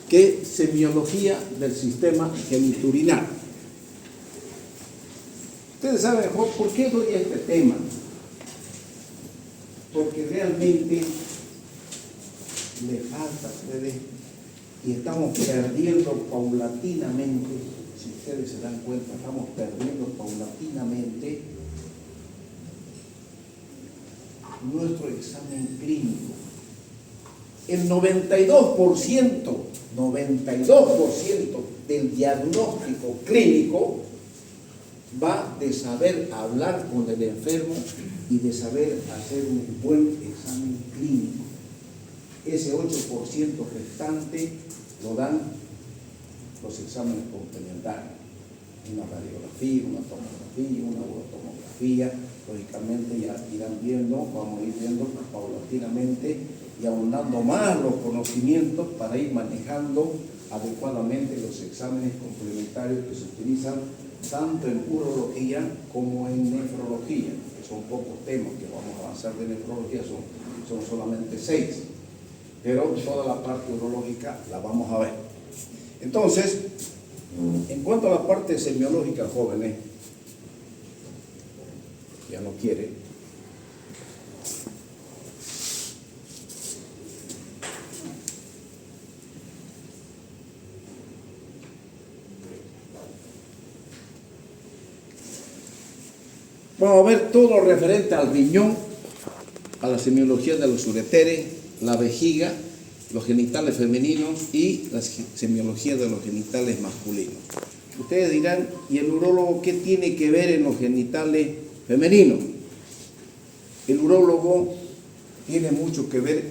que semiología del sistema genitourinario. Ustedes saben mejor por qué doy este tema. Porque realmente le falta a ustedes y estamos perdiendo paulatinamente, si ustedes se dan cuenta, estamos perdiendo paulatinamente nuestro examen clínico. El 92% del diagnóstico clínico va de saber hablar con el enfermo y de saber hacer un buen examen clínico. Ese 8% restante lo dan los exámenes complementarios. Una radiografía, una tomografía, una urotomografía. Lógicamente ya irán viendo, vamos a ir viendo paulatinamente y abundando más los conocimientos para ir manejando adecuadamente los exámenes complementarios que se utilizan tanto en urología como en nefrología, que son pocos temas que vamos a avanzar de nefrología, son solamente 6, pero toda la parte urológica la vamos a ver. Entonces, en cuanto a la parte semiológica, jóvenes, ya no quiere. Vamos a ver todo lo referente al riñón, a la semiología de los ureteres, la vejiga, los genitales femeninos y la semiología de los genitales masculinos. Ustedes dirán, ¿y el urólogo qué tiene que ver en los genitales femeninos? El urólogo tiene mucho que ver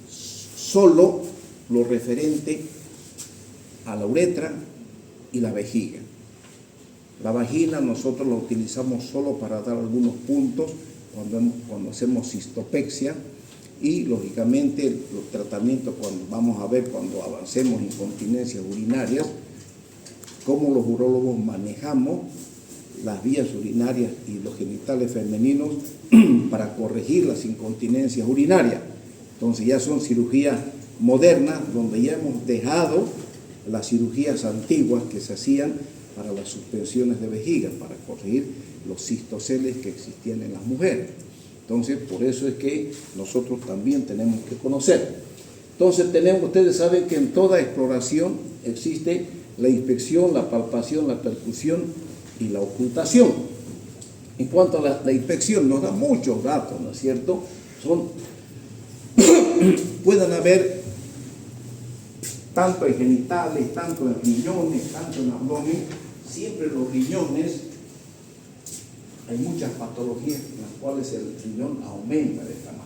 solo lo referente a la uretra y la vejiga. La vagina nosotros la utilizamos solo para dar algunos puntos cuando hacemos cistopexia y lógicamente los tratamientos vamos a ver cuando avancemos incontinencias urinarias, cómo los urólogos manejamos las vías urinarias y los genitales femeninos para corregir las incontinencias urinarias. Entonces ya son cirugías modernas donde ya hemos dejado las cirugías antiguas que se hacían para las suspensiones de vejiga, para corregir los cistoceles que existían en las mujeres. Entonces, por eso es que nosotros también tenemos que conocer. Entonces, ustedes saben que en toda exploración existe la inspección, la palpación, la percusión y la ocultación. En cuanto a la inspección, nos da muchos datos, ¿no es cierto? Pueden haber tanto en genitales, tanto en riñones, tanto en abdomen. Siempre los riñones, hay muchas patologías en las cuales el riñón aumenta de tamaño.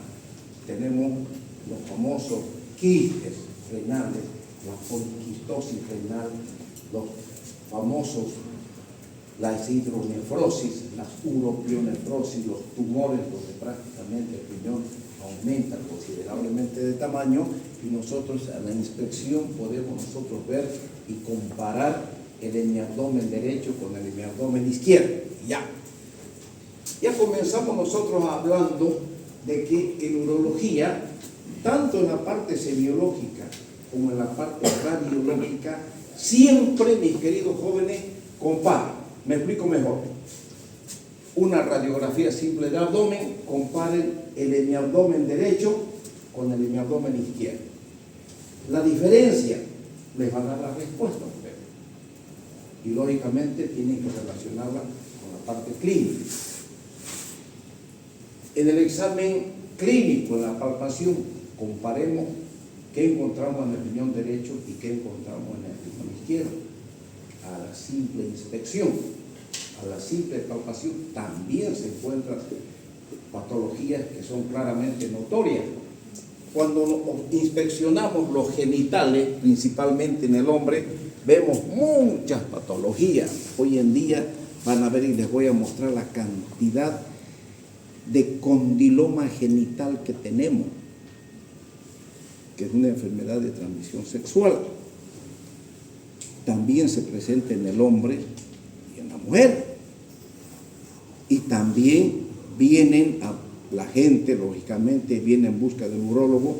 Tenemos los famosos quistes renales, la poliquistosis renal, los famosos, las hidronefrosis, las uropionefrosis, los tumores donde prácticamente el riñón aumenta considerablemente de tamaño y nosotros a la inspección podemos nosotros ver y comparar el hemiabdomen derecho con el hemiabdomen izquierdo. Ya comenzamos nosotros hablando de que en urología, tanto en la parte semiológica como en la parte radiológica, siempre, mis queridos jóvenes, comparen. Me explico mejor. Una radiografía simple de abdomen, comparen el hemiabdomen derecho con el hemiabdomen izquierdo. La diferencia les va a dar la respuesta a ustedes. Y lógicamente tienen que relacionarla con la parte clínica. En el examen clínico, en la palpación, comparemos qué encontramos en el riñón derecho y qué encontramos en el riñón izquierdo. A la simple inspección, a la simple palpación, también se encuentran patologías que son claramente notorias. Cuando inspeccionamos los genitales, principalmente en el hombre, vemos muchas patologías. Hoy en día van a ver y les voy a mostrar la cantidad de condiloma genital que tenemos, que es una enfermedad de transmisión sexual. También se presenta en el hombre y en la mujer. Y también la gente, lógicamente, viene en busca del urólogo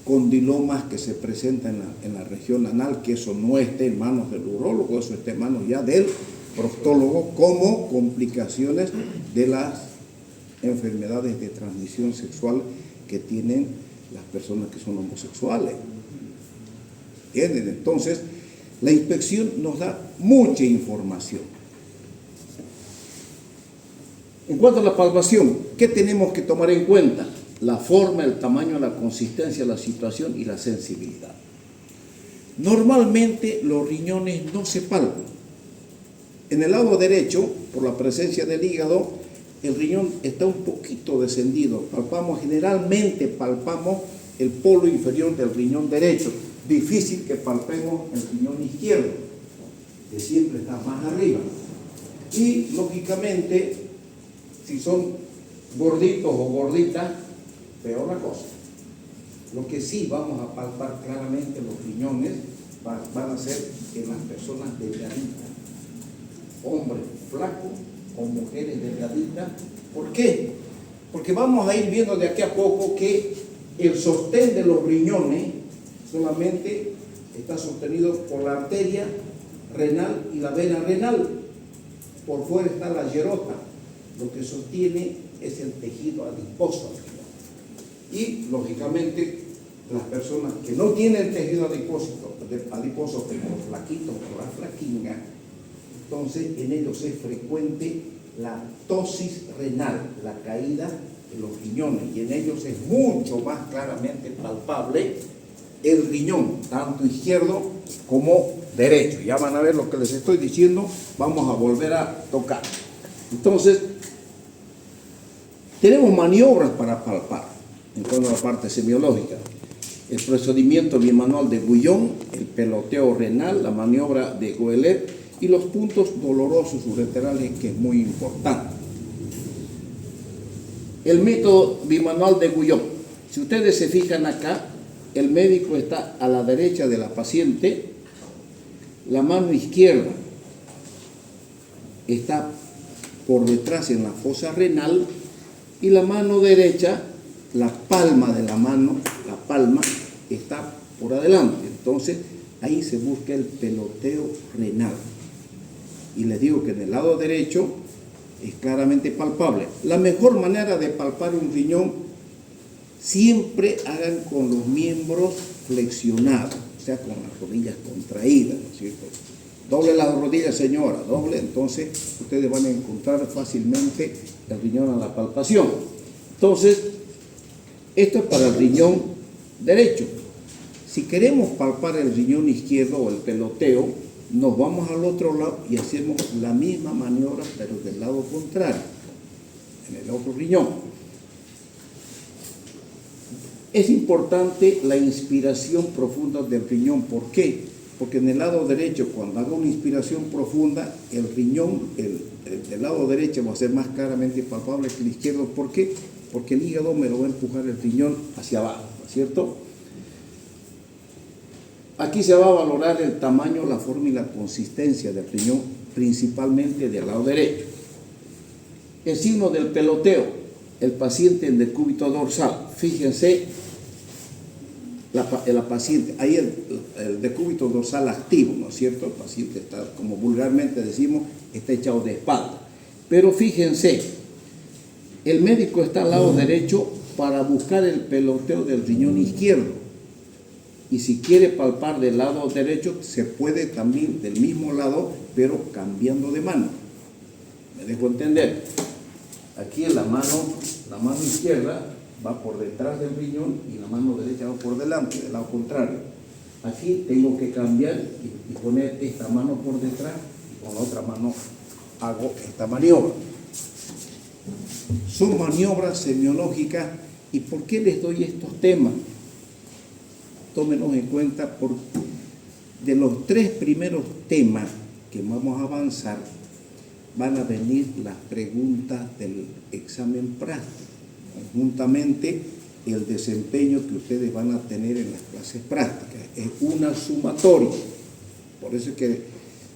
condilomas que se presentan en la región anal, que eso no esté en manos del urólogo, eso esté en manos ya del proctólogo, como complicaciones de las enfermedades de transmisión sexual que tienen las personas que son homosexuales. ¿Entienden? Entonces, la inspección nos da mucha información. En cuanto a la palpación, ¿qué tenemos que tomar en cuenta? La forma, el tamaño, la consistencia, la situación y la sensibilidad. Normalmente los riñones no se palpan. En el lado derecho, por la presencia del hígado, el riñón está un poquito descendido. Generalmente palpamos el polo inferior del riñón derecho. Difícil que palpemos el riñón izquierdo, que siempre está más arriba. Y lógicamente, si son gorditos o gorditas, peor la cosa. Lo que sí vamos a palpar claramente los riñones van a ser en las personas delgaditas, hombres flacos o mujeres delgaditas. ¿Por qué? Porque vamos a ir viendo de aquí a poco que el sostén de los riñones solamente está sostenido por la arteria renal y la vena renal. Por fuera está la yerota. Lo que sostiene es el tejido adiposo. Y lógicamente las personas que no tienen tejido adiposo como los flaquitos o la flaquinga, entonces en ellos es frecuente la ptosis renal, la caída de los riñones, y en ellos es mucho más claramente palpable el riñón, tanto izquierdo como derecho. Ya van a ver lo que les estoy diciendo, vamos a volver a tocar. Entonces, tenemos maniobras para palpar en cuanto a la parte semiológica. El procedimiento bimanual de Guyon, el peloteo renal, la maniobra de Goelet y los puntos dolorosos ureterales, que es muy importante. El método bimanual de Guyon. Si ustedes se fijan acá, el médico está a la derecha de la paciente, la mano izquierda está por detrás en la fosa renal y la mano derecha, la palma de la mano, la palma está por adelante. Entonces ahí se busca el peloteo renal. Y les digo que en el lado derecho es claramente palpable. La mejor manera de palpar un riñón, siempre hagan con los miembros flexionados, o sea, con las rodillas contraídas, ¿no es cierto? Doble las rodillas, señora, doble, entonces ustedes van a encontrar fácilmente el riñón a la palpación. Entonces, esto es para el riñón derecho. Si queremos palpar el riñón izquierdo o el peloteo, nos vamos al otro lado y hacemos la misma maniobra, pero del lado contrario, en el otro riñón. Es importante la inspiración profunda del riñón. ¿Por qué? Porque en el lado derecho, cuando haga una inspiración profunda, el riñón, del lado derecho va a ser más claramente palpable que el izquierdo. ¿Por qué? Porque el hígado me lo va a empujar el riñón hacia abajo, ¿no es cierto? Aquí se va a valorar el tamaño, la forma y la consistencia del riñón, principalmente del lado derecho. El signo del peloteo, el paciente en decúbito dorsal. Fíjense, la paciente, ahí el decúbito dorsal activo, ¿no es cierto? El paciente está, como vulgarmente decimos, está echado de espalda. Pero fíjense, el médico está al lado derecho para buscar el peloteo del riñón izquierdo. Y si quiere palpar del lado derecho, se puede también del mismo lado, pero cambiando de mano. ¿Me dejo entender? Aquí en la mano izquierda va por detrás del riñón y la mano derecha va por delante, del lado contrario. Aquí tengo que cambiar y poner esta mano por detrás y con la otra mano hago esta maniobra. Son maniobras semiológicas. ¿Y por qué les doy estos temas? Tómenos en cuenta, porque de los 3 primeros temas que vamos a avanzar, van a venir las preguntas del examen práctico, conjuntamente el desempeño que ustedes van a tener en las clases prácticas. Es una sumatoria. Por eso es que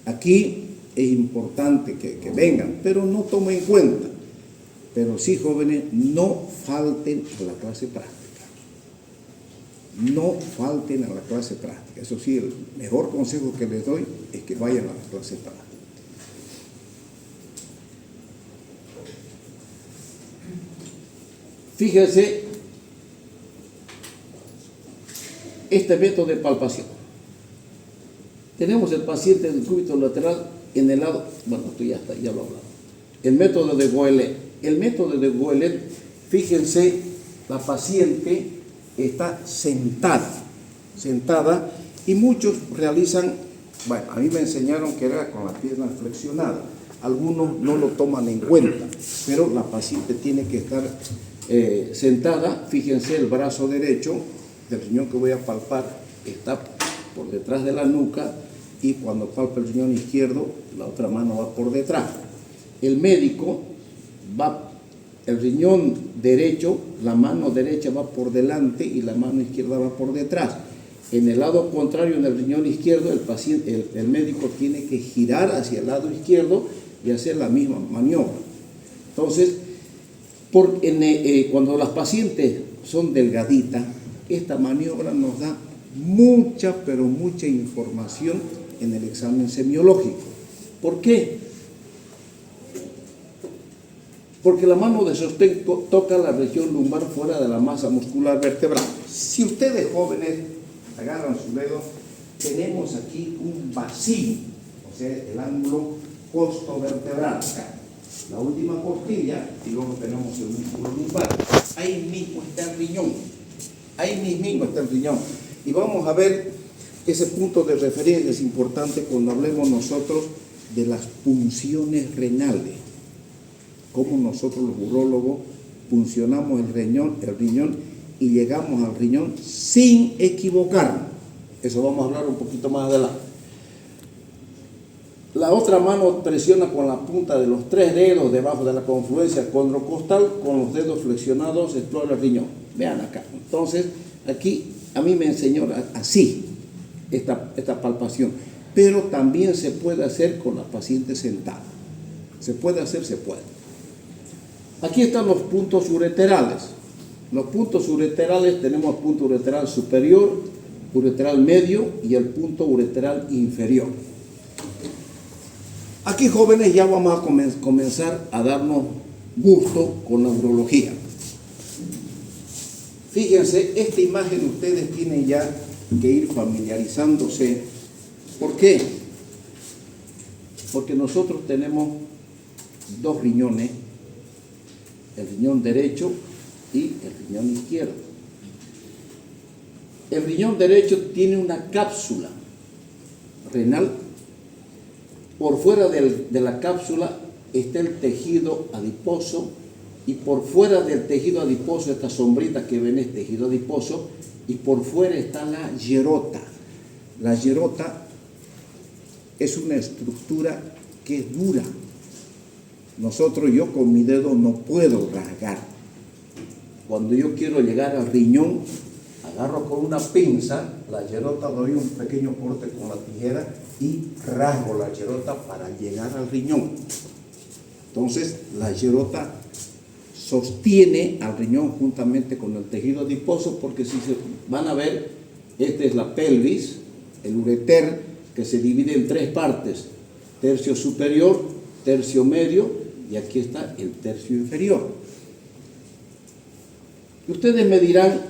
aquí es importante que vengan, pero no tomen en cuenta. Pero sí, jóvenes, no falten a la clase práctica. no falten a la clase práctica. Eso sí, el mejor consejo que les doy es que vayan a la clase práctica. Fíjense, este método de palpación. Tenemos el paciente del cúbito lateral en el lado, bueno, esto ya está, ya lo hablamos. El método de Goelet. El método de Goelet, fíjense, la paciente está sentada y muchos realizan, bueno, a mí me enseñaron que era con la pierna flexionada. Algunos no lo toman en cuenta, pero la paciente tiene que estar sentada. Fíjense, el brazo derecho del riñón que voy a palpar está por detrás de la nuca, y cuando palpa el riñón izquierdo, la otra mano va por detrás. El médico va, el riñón derecho, la mano derecha va por delante y la mano izquierda va por detrás. En el lado contrario, en el riñón izquierdo, el médico tiene que girar hacia el lado izquierdo y hacer la misma maniobra. Entonces, cuando las pacientes son delgaditas, esta maniobra nos da mucha, pero mucha información en el examen semiológico. ¿Por qué? Porque la mano de sostén toca la región lumbar fuera de la masa muscular vertebral. Si ustedes jóvenes agarran sus dedos, tenemos aquí un vacío, o sea, el ángulo costovertebral. La última costilla, y luego tenemos el músculo lumbar. Ahí mismo está el riñón. Ahí mismo está el riñón. Y vamos a ver ese punto de referencia. Es importante cuando hablemos nosotros de las punciones renales. Cómo nosotros los urólogos puncionamos el riñón y llegamos al riñón sin equivocarnos. Eso vamos a hablar un poquito más adelante. La otra mano presiona con la punta de los 3 dedos debajo de la confluencia condrocostal, con los dedos flexionados explora el riñón. Vean acá. Entonces, aquí a mí me enseñó así esta palpación, pero también se puede hacer con la paciente sentada. Se puede hacer, se puede. Aquí están los puntos ureterales. Los puntos ureterales, tenemos punto ureteral superior, ureteral medio y el punto ureteral inferior. Aquí, jóvenes, ya vamos a comenzar a darnos gusto con la urología. Fíjense, esta imagen ustedes tienen ya que ir familiarizándose. ¿Por qué? Porque nosotros tenemos 2 riñones, el riñón derecho y el riñón izquierdo. El riñón derecho tiene una cápsula renal. Por fuera de la cápsula está el tejido adiposo, y por fuera del tejido adiposo, esta sombrita que ven es tejido adiposo, y por fuera está la llerota. La llerota es una estructura que es dura. Yo con mi dedo no puedo rasgar. Cuando yo quiero llegar al riñón, agarro con una pinza la llerota, doy un pequeño corte con la tijera y rasgo la llerota para llegar al riñón. Entonces, la llerota sostiene al riñón juntamente con el tejido adiposo, porque si se van a ver, esta es la pelvis, el ureter, que se divide en 3 partes: tercio superior, tercio medio, y aquí está el tercio inferior. Y ustedes me dirán,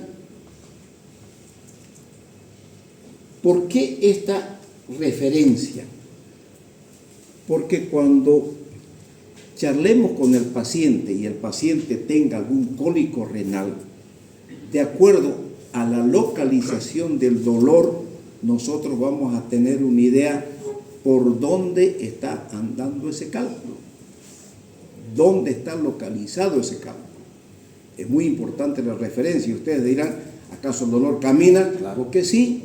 ¿por qué esta referencia? Porque cuando charlemos con el paciente y el paciente tenga algún cólico renal, de acuerdo a la localización del dolor, nosotros vamos a tener una idea por dónde está andando ese cálculo, dónde está localizado ese cálculo. Es muy importante la referencia. Ustedes dirán, ¿acaso el dolor camina? Claro que sí.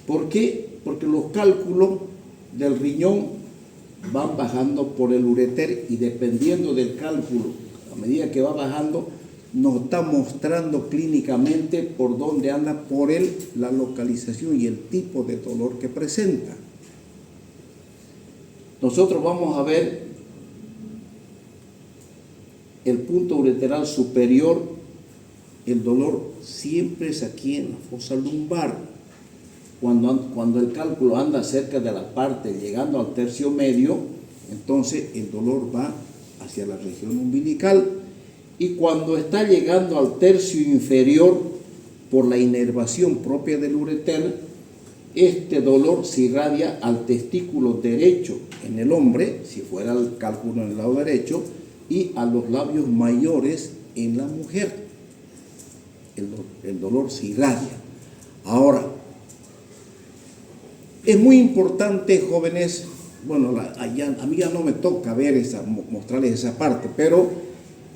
¿Por qué? Porque los cálculos del riñón van bajando por el ureter, y dependiendo del cálculo, a medida que va bajando, nos está mostrando clínicamente por dónde anda, por la localización y el tipo de dolor que presenta. Nosotros vamos a ver el punto ureteral superior el dolor siempre es aquí en la fosa lumbar. Cuando el cálculo anda cerca de la parte, llegando al tercio medio, entonces el dolor va hacia la región umbilical. Y cuando está llegando al tercio inferior, por la inervación propia del ureter, este dolor se irradia al testículo derecho en el hombre, si fuera el cálculo en el lado derecho, y a los labios mayores en la mujer. El dolor se irradia. Ahora, es muy importante, jóvenes, bueno, a mí ya no me toca mostrarles esa parte, pero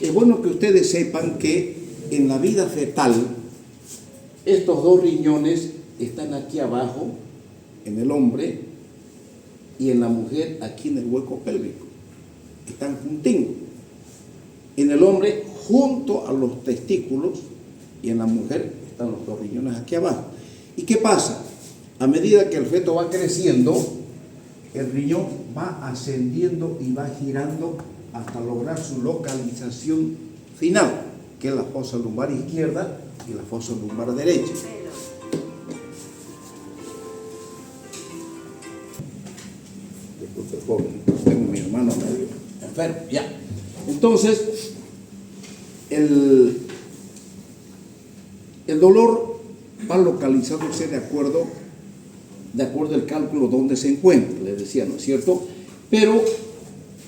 es bueno que ustedes sepan que en la vida fetal, estos dos riñones están aquí abajo, en el hombre, y en la mujer aquí en el hueco pélvico. Están juntitos. En el hombre, junto a los testículos, y en la mujer están los dos riñones aquí abajo. ¿Y qué pasa? A medida que el feto va creciendo, el riñón va ascendiendo y va girando hasta lograr su localización final, que es la fosa lumbar izquierda y la fosa lumbar derecha. Disculpe, joven, tengo mi hermano medio enfermo, ya. Entonces, el dolor va localizándose de acuerdo al cálculo donde se encuentra, les decía, ¿no es cierto? Pero,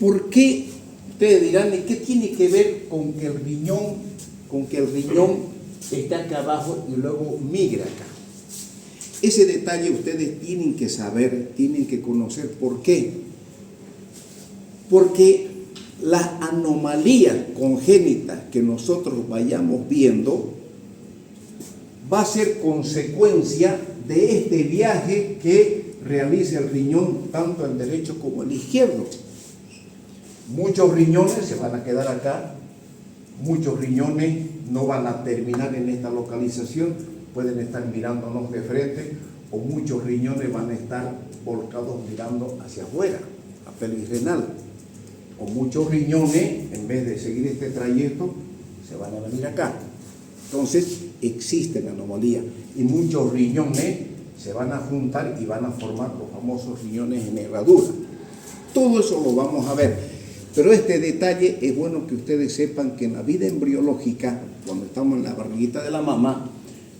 ¿por qué? Ustedes dirán, ¿y qué tiene que ver con que el riñón está acá abajo y luego migra acá? Ese detalle ustedes tienen que saber, tienen que conocer. ¿Por qué? Porque las anomalías congénitas que nosotros vayamos viendo va a ser consecuencia de este viaje que realiza el riñón, tanto el derecho como el izquierdo. Muchos riñones se van a quedar acá, muchos riñones no van a terminar en esta localización, pueden estar mirándonos de frente, o muchos riñones van a estar volcados mirando hacia afuera, a pelvis renal. O muchos riñones, en vez de seguir este trayecto, se van a venir acá. Entonces, existen anomalías y muchos riñones se van a juntar y van a formar los famosos riñones en herradura. Todo eso lo vamos a ver. Pero este detalle es bueno que ustedes sepan que en la vida embriológica, cuando estamos en la barriguita de la mamá,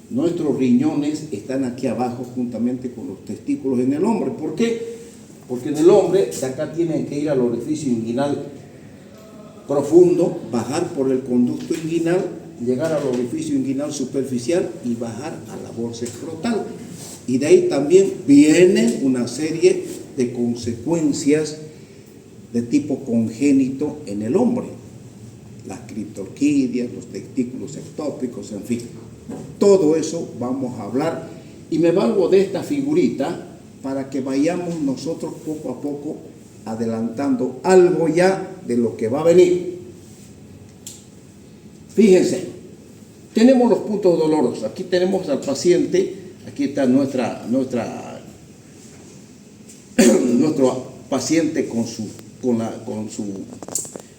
nuestros riñones están aquí abajo juntamente con los testículos en el hombre. ¿Por qué? Porque en el hombre de acá tienen que ir al orificio inguinal profundo, bajar por el conducto inguinal, llegar al orificio inguinal superficial y bajar a la bolsa escrotal. Y de ahí también viene una serie de consecuencias de tipo congénito en el hombre. Las criptorquidias, los testículos ectópicos, en fin. Todo eso vamos a hablar. Y me valgo de esta figurita para que vayamos nosotros poco a poco adelantando algo ya de lo que va a venir. Fíjense, tenemos los puntos dolorosos. Aquí tenemos al paciente, aquí está nuestro paciente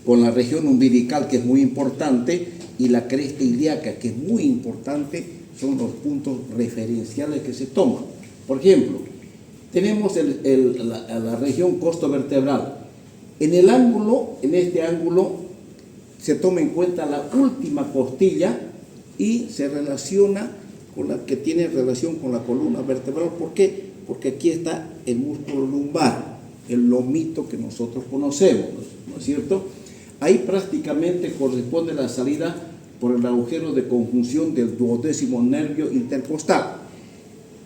con la región umbilical, que es muy importante, y la cresta ilíaca, que es muy importante. Son los puntos referenciales que se toman. Por ejemplo, tenemos la región costovertebral. En este ángulo se toma en cuenta la última costilla y se relaciona con la que tiene relación con la columna vertebral. ¿Por qué? Porque aquí está el músculo lumbar, el lomito que nosotros conocemos, ¿no es cierto? Ahí prácticamente corresponde la salida por el agujero de conjunción del 12º nervio intercostal.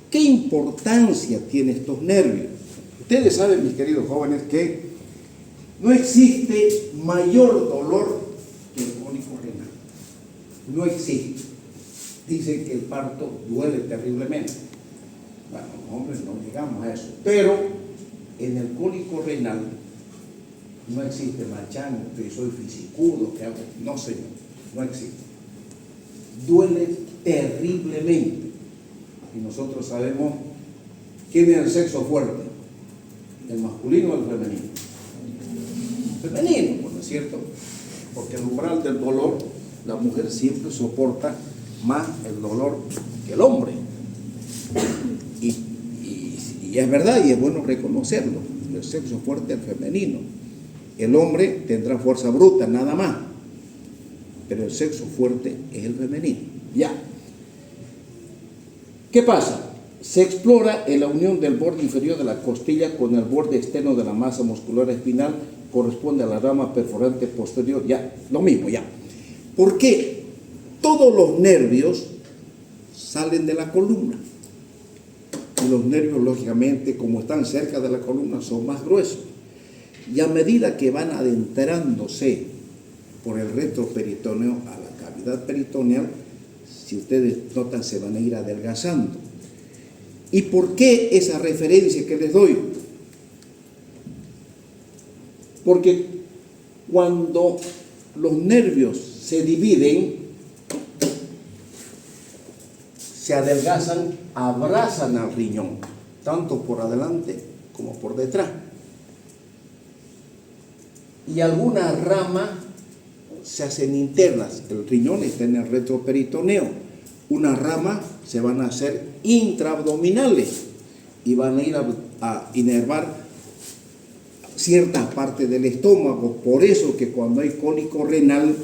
¿Qué importancia tienen estos nervios? Ustedes saben, mis queridos jóvenes, que no existe mayor dolor que el cólico renal. No existe. Dicen que el parto duele terriblemente. Bueno, los hombres no llegamos a eso. Pero en el cólico renal no existe machango, que soy fisicudo, que hago. No, señor, no existe. Duele terriblemente. Y nosotros sabemos quién es el sexo fuerte, el masculino o el femenino. Femenino, ¿no es cierto? Porque el umbral del dolor, la mujer siempre soporta más el dolor que el hombre. Y es verdad, y es bueno reconocerlo. El sexo fuerte es el femenino. El hombre tendrá fuerza bruta, nada más. Pero el sexo fuerte es el femenino. Ya. ¿Qué pasa? Se explora en la unión del borde inferior de la costilla con el borde externo de la masa muscular espinal, corresponde a la rama perforante posterior. Ya, lo mismo, ya. ¿Por qué? Todos los nervios salen de la columna. Y los nervios, lógicamente, como están cerca de la columna, son más gruesos. Y a medida que van adentrándose por el retroperitoneo a la cavidad peritoneal, si ustedes notan, se van a ir adelgazando. ¿Y por qué esa referencia que les doy? Porque cuando los nervios se dividen, se adelgazan, abrazan al riñón, tanto por adelante como por detrás. Y algunas ramas se hacen internas. El riñón está en el retroperitoneo. Unas ramas se van a hacer intraabdominales y van a ir a inervar ciertas partes del estómago. Por eso que cuando hay cólico renal,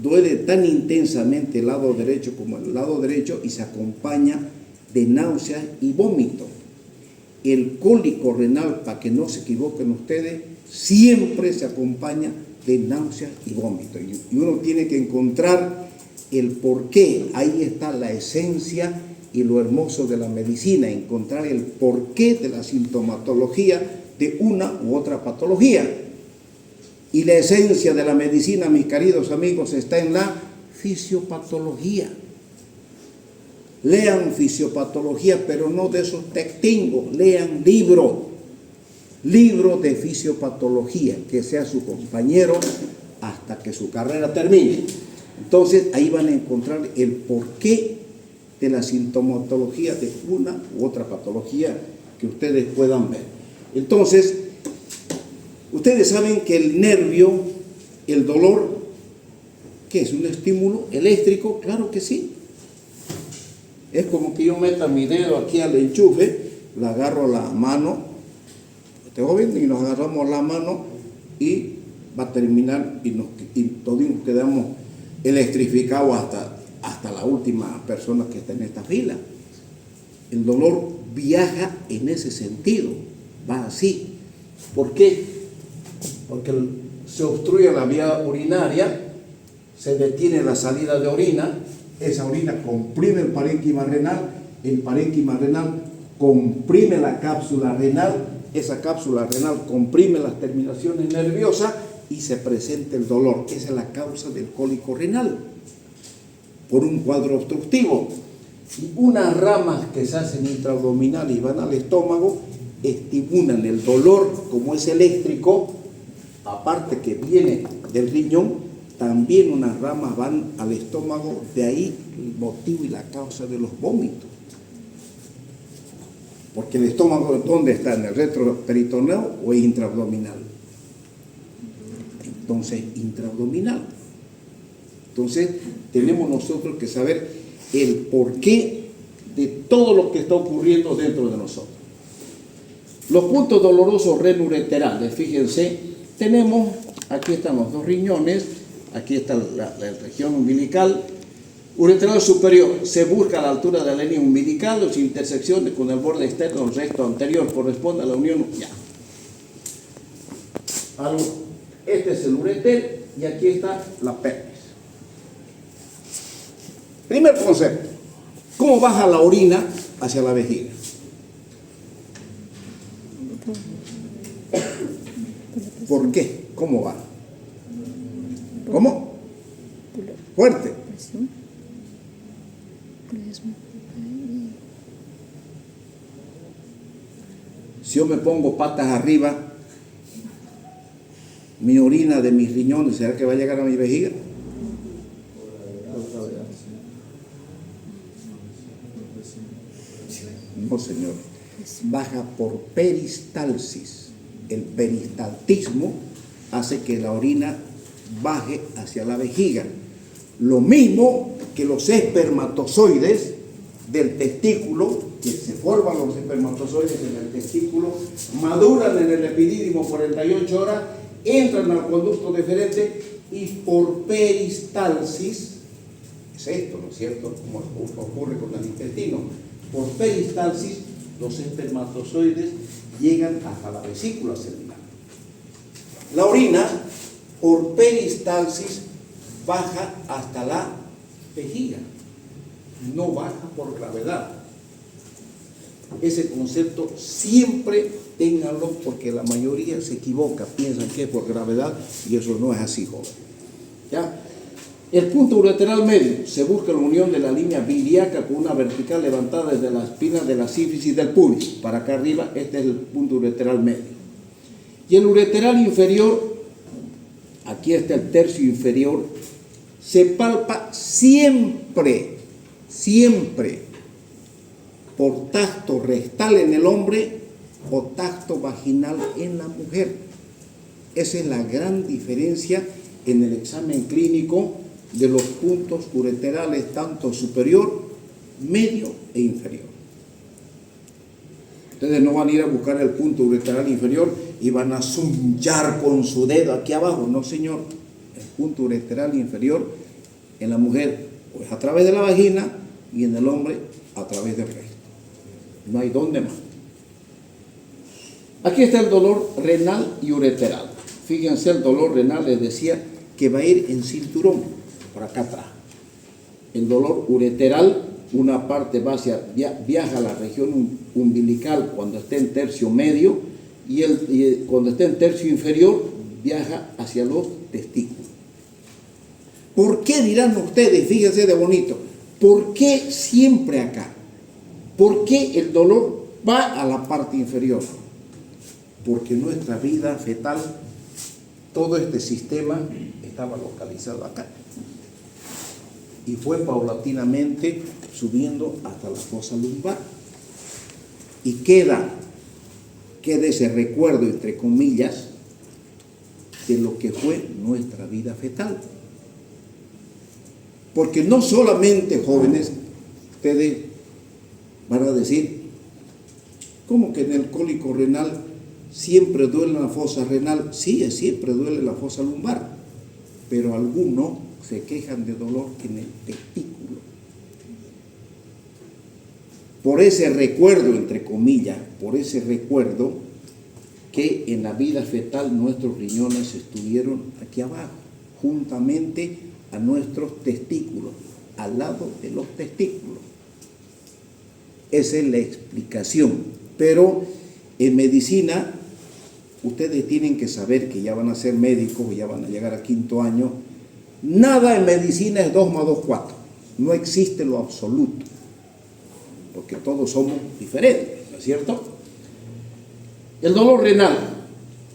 duele tan intensamente el lado derecho como el lado derecho y se acompaña de náuseas y vómito. El cólico renal, para que no se equivoquen ustedes, siempre se acompaña de náuseas y vómito. Y uno tiene que encontrar el porqué. Ahí está la esencia y lo hermoso de la medicina, encontrar el porqué de la sintomatología de una u otra patología. Y la esencia de la medicina, mis queridos amigos, está en la fisiopatología. Lean fisiopatología, pero no de esos textingos, lean libro de fisiopatología, que sea su compañero hasta que su carrera termine. Entonces ahí van a encontrar el porqué de la sintomatología de una u otra patología que ustedes puedan ver. Entonces, ustedes saben que el nervio, el dolor, ¿qué es? ¿Un estímulo eléctrico? Claro que sí. Es como que yo meta mi dedo aquí al enchufe, le agarro la mano, este joven, y nos agarramos la mano y va a terminar y todos quedamos electrificados hasta la última persona que está en esta fila. El dolor viaja en ese sentido, va así. ¿Por qué? Porque se obstruye la vía urinaria, se detiene la salida de orina, esa orina comprime el parénquima renal comprime la cápsula renal, esa cápsula renal comprime las terminaciones nerviosas y se presenta el dolor. Esa es la causa del cólico renal, por un cuadro obstructivo. Y unas ramas que se hacen intraabdominales y van al estómago estimulan el dolor, como es eléctrico, aparte que viene del riñón, también unas ramas van al estómago, de ahí el motivo y la causa de los vómitos. Porque el estómago, ¿dónde está? ¿En el retroperitoneo o intraabdominal? Entonces, intraabdominal. Entonces, tenemos nosotros que saber el porqué de todo lo que está ocurriendo dentro de nosotros. Los puntos dolorosos renoureterales, fíjense, tenemos, aquí están los dos riñones, aquí está la región umbilical. Ureteral superior, se busca a la altura de la línea umbilical, las intersecciones con el borde externo del recto anterior, corresponde a la unión, ya. Este es el ureter y aquí está la pelvis. Primer concepto, ¿cómo baja la orina hacia la vejiga? ¿Por qué? ¿Cómo va? ¿Cómo? Fuerte. Si yo me pongo patas arriba, mi orina de mis riñones, ¿será que va a llegar a mi vejiga? No, señor. Baja por peristalsis. El peristaltismo hace que la orina baje hacia la vejiga. Lo mismo que los espermatozoides del testículo, que se forman los espermatozoides en el testículo, maduran en el epidídimo 48 horas, entran al conducto deferente y por peristalsis, es esto, ¿no es cierto?, como ocurre con el intestino, por peristalsis los espermatozoides llegan hasta la vesícula seminal. La orina, por peristalsis, baja hasta la vejiga, no baja por gravedad. Ese concepto siempre ténganlo, porque la mayoría se equivoca, piensan que es por gravedad y eso no es así, joven. ¿Ya? El punto ureteral medio se busca la unión de la línea biliaca con una vertical levantada desde la espina de la sífisis del pubis para acá arriba. Este es el punto ureteral medio. Y el ureteral inferior, aquí está el tercio inferior, se palpa siempre por tacto rectal en el hombre o tacto vaginal en la mujer. Esa es la gran diferencia en el examen clínico de los puntos ureterales, tanto superior, medio e inferior. Ustedes no van a ir a buscar el punto ureteral inferior y van a zunchar con su dedo aquí abajo. No, señor. El punto ureteral inferior en la mujer, pues a través de la vagina, y en el hombre a través del recto. No hay dónde más. Aquí está el dolor renal y ureteral. Fíjense, el dolor renal les decía que va a ir en cinturón, por acá atrás. El dolor ureteral, una parte viaja a la región umbilical cuando esté en tercio medio, y cuando esté en tercio inferior viaja hacia los testículos. ¿Por qué, dirán ustedes? Fíjense de bonito. ¿Por qué siempre acá? ¿Por qué el dolor va a la parte inferior? Porque nuestra vida fetal, todo este sistema estaba localizado acá. Y fue paulatinamente subiendo hasta la fosa lumbar. Y queda ese recuerdo, entre comillas, de lo que fue nuestra vida fetal. Porque no solamente, jóvenes, ustedes van a decir, ¿cómo que en el cólico renal siempre duele la fosa renal? Sí, siempre duele la fosa lumbar, pero algunos se quejan de dolor en el testículo. Por ese recuerdo, entre comillas, por ese recuerdo que en la vida fetal nuestros riñones estuvieron aquí abajo, juntamente a nuestros testículos, al lado de los testículos. Esa es la explicación. Pero en medicina, ustedes tienen que saber que ya van a ser médicos, ya van a llegar a 5º año. Nada en medicina es 2 más 2, 4. No existe lo absoluto, porque todos somos diferentes, ¿no es cierto? El dolor renal.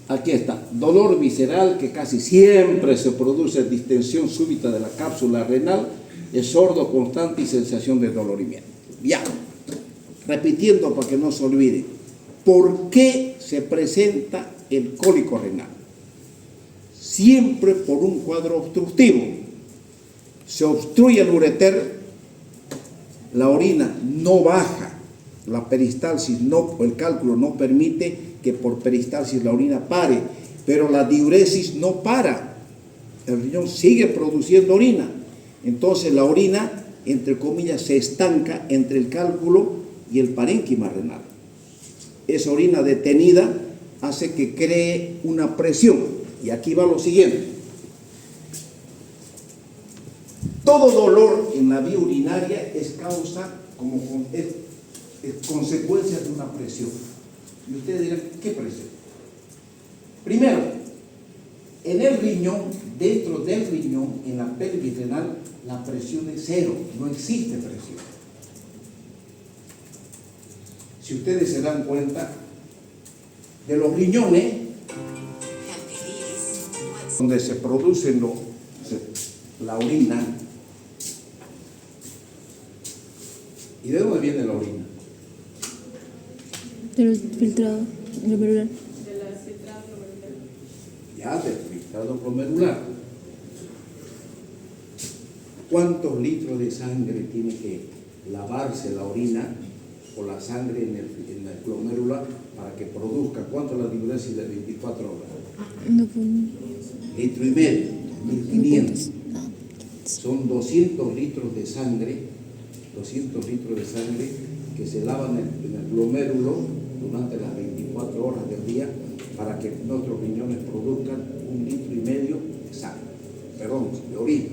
Aquí está, dolor visceral que casi siempre se produce distensión súbita de la cápsula renal, es sordo constante y sensación de dolorimiento. Ya, repitiendo para que no se olvide, ¿por qué se presenta el cólico renal? Siempre por un cuadro obstructivo. Se obstruye el ureter, la orina no baja, la peristalsis no, el cálculo no permite que por peristalsis la orina pare, pero la diuresis no para, el riñón sigue produciendo orina. Entonces la orina, entre comillas, se estanca entre el cálculo y el parénquima renal. Esa orina detenida hace que cree una presión, y aquí va lo siguiente. Todo dolor en la vía urinaria es causa, es consecuencia de una presión. Y ustedes dirán, ¿qué presión? Primero, en el riñón, dentro del riñón, en la pelvis renal, la presión es 0, no existe presión. Si ustedes se dan cuenta, de los riñones, donde se produce la orina, ¿y de dónde viene la orina? Del filtrado glomerular. De la filtrado glomerular. Ya, del filtrado glomerular. ¿Cuántos litros de sangre tiene que lavarse la orina o la sangre en la glomérula para que produzca? ¿Cuánto es la diferencia de 24 horas? No puedo. Litro y medio, 1500. Ah, Son 200 litros de sangre, 200 litros de sangre que se lavan en el glomérulo durante las 24 horas del día para que nuestros riñones produzcan 1,5 litros de sangre, perdón, de orina.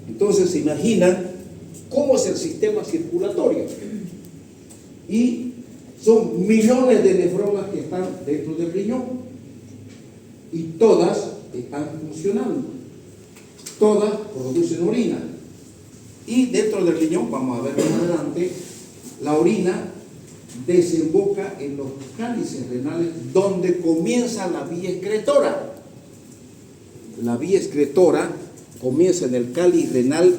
Entonces se imaginan cómo es el sistema circulatorio. Y son millones de nefronas que están dentro del riñón y todas están funcionando. Todas producen orina. Y dentro del riñón, vamos a ver más adelante, la orina desemboca en los cálices renales donde comienza la vía excretora. La vía excretora comienza en el cáliz renal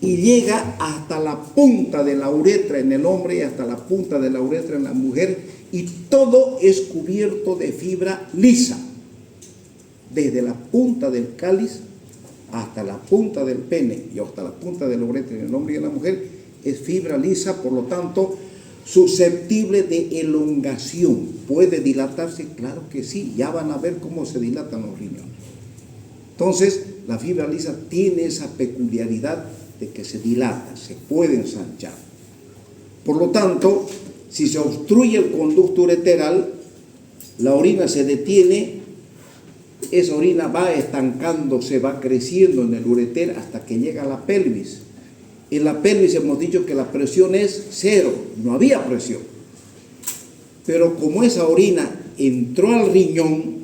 y llega hasta la punta de la uretra en el hombre y hasta la punta de la uretra en la mujer, y todo es cubierto de fibra lisa, desde la punta del cáliz hasta la punta del pene y hasta la punta de la uretra en el hombre y en la mujer es fibra lisa, por lo tanto susceptible de elongación. ¿Puede dilatarse? Claro que sí, ya van a ver cómo se dilatan los riñones. Entonces, la fibra lisa tiene esa peculiaridad de que se dilata, se puede ensanchar. Por lo tanto, si se obstruye el conducto ureteral, la orina se detiene, esa orina va estancándose, va creciendo en el ureter hasta que llega a la pelvis. En la pelvis hemos dicho que la presión es 0, no había presión. Pero como esa orina entró al riñón,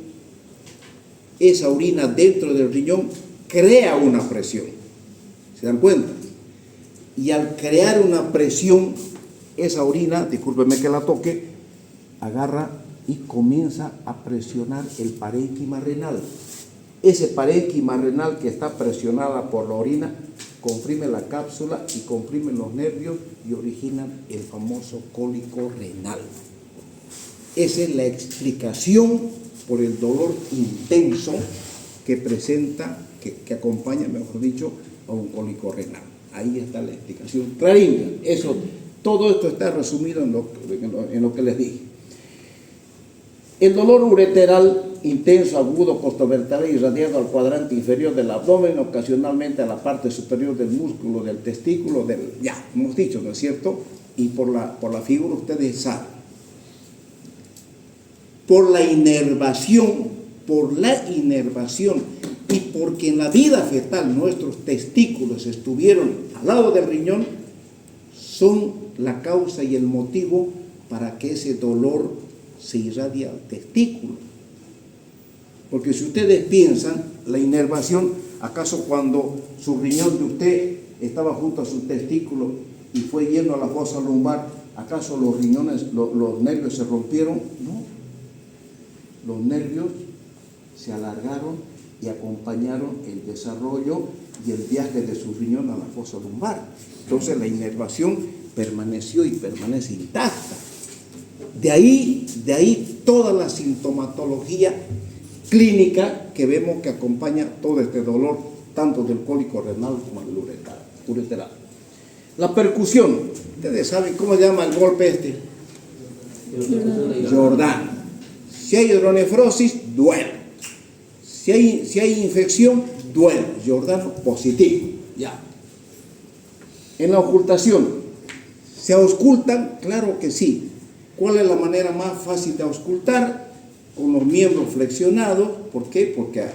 esa orina dentro del riñón crea una presión. ¿Se dan cuenta? Y al crear una presión, esa orina, discúlpeme que la toque, agarra y comienza a presionar el parénquima renal. Ese parénquima renal que está presionada por la orina comprime la cápsula y comprime los nervios y originan el famoso cólico renal. Esa es la explicación por el dolor intenso que presenta, que acompaña, mejor dicho, a un cólico renal. Ahí está la explicación clarita. Eso, todo esto está resumido en lo que les dije. El dolor ureteral intenso, agudo, costovertebral irradiado al cuadrante inferior del abdomen, ocasionalmente a la parte superior del músculo del testículo, ya hemos dicho, ¿no es cierto? Y por la figura ustedes saben. Por la inervación y porque en la vida fetal nuestros testículos estuvieron al lado del riñón, son la causa y el motivo para que ese dolor se irradie al testículo. Porque si ustedes piensan, la inervación, ¿acaso cuando su riñón de usted estaba junto a su testículo y fue lleno a la fosa lumbar, acaso los riñones, los nervios se rompieron? No. Los nervios se alargaron y acompañaron el desarrollo y el viaje de su riñón a la fosa lumbar. Entonces la inervación permaneció y permanece intacta. De ahí toda la sintomatología clínica que vemos que acompaña todo este dolor, tanto del cólico renal como del ureteral. La percusión, ustedes saben cómo se llama el golpe este. Jordán. Si hay hidronefrosis, duele. Si hay infección, duele. Jordano positivo. Ya. En la ocultación, ¿se auscultan? Claro que sí. ¿Cuál es la manera más fácil de auscultar? Con los miembros flexionados. ¿Por qué? Porque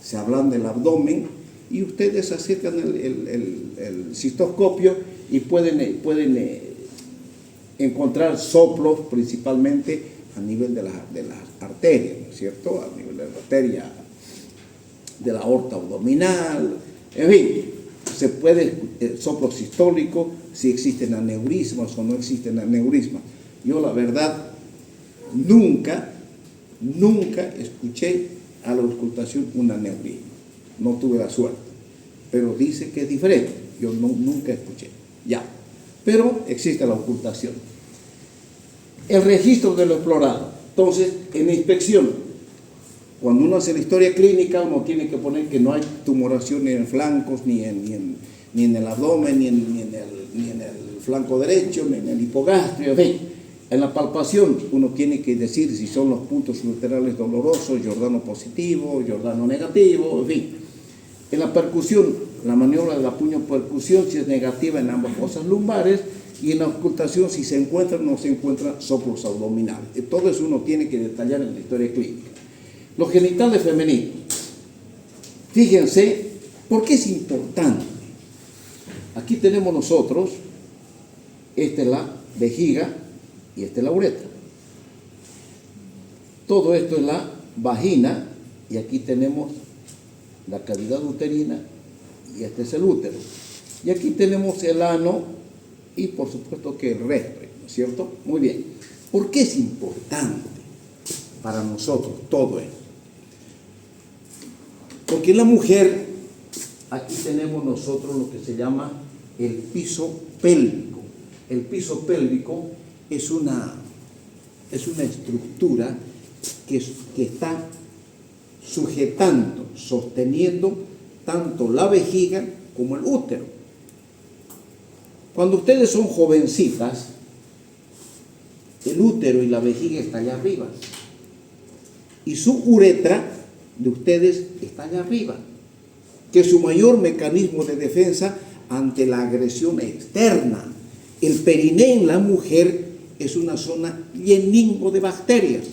se ablanda el abdomen y ustedes acercan el cistoscopio y pueden encontrar soplos principalmente a nivel de las arterias, ¿no es cierto? A nivel de la arteria de la aorta abdominal, en fin, se puede soplo sistólico, si existen aneurismas o no existen aneurismas. Yo la verdad nunca escuché a la auscultación un aneurisma, no tuve la suerte, pero dice que es diferente, yo nunca escuché, ya, pero existe la auscultación. El registro de lo explorado. Entonces, en la inspección, Cuando uno hace la historia clínica, uno tiene que poner que no hay tumoración ni en flancos, ni en el abdomen, ni en el flanco derecho, ni en el hipogastrio, en fin. En la palpación uno tiene que decir si son los puntos ureterales dolorosos, Giordano positivo, Giordano negativo, en fin. En la percusión, la maniobra de la puño percusión, si es negativa en ambas fosas lumbares, y en la ocultación, si se encuentra o no se encuentra soplos abdominales. Todo eso uno tiene que detallar en la historia clínica. Los genitales femeninos. Fíjense, ¿por qué es importante? Aquí tenemos nosotros, esta es la vejiga y esta es la uretra. Todo esto es la vagina y aquí tenemos la cavidad uterina y este es el útero. Y aquí tenemos el ano y por supuesto que el resto, ¿no es cierto? Muy bien. ¿Por qué es importante para nosotros todo esto? Porque la mujer, aquí tenemos nosotros lo que se llama el piso pélvico. El piso pélvico es una estructura que está sujetando, sosteniendo tanto la vejiga como el útero. Cuando ustedes son jovencitas, el útero y la vejiga están allá arriba y su uretra de ustedes está allá arriba, que es su mayor mecanismo de defensa ante la agresión externa. El periné en la mujer es una zona lleningo de bacterias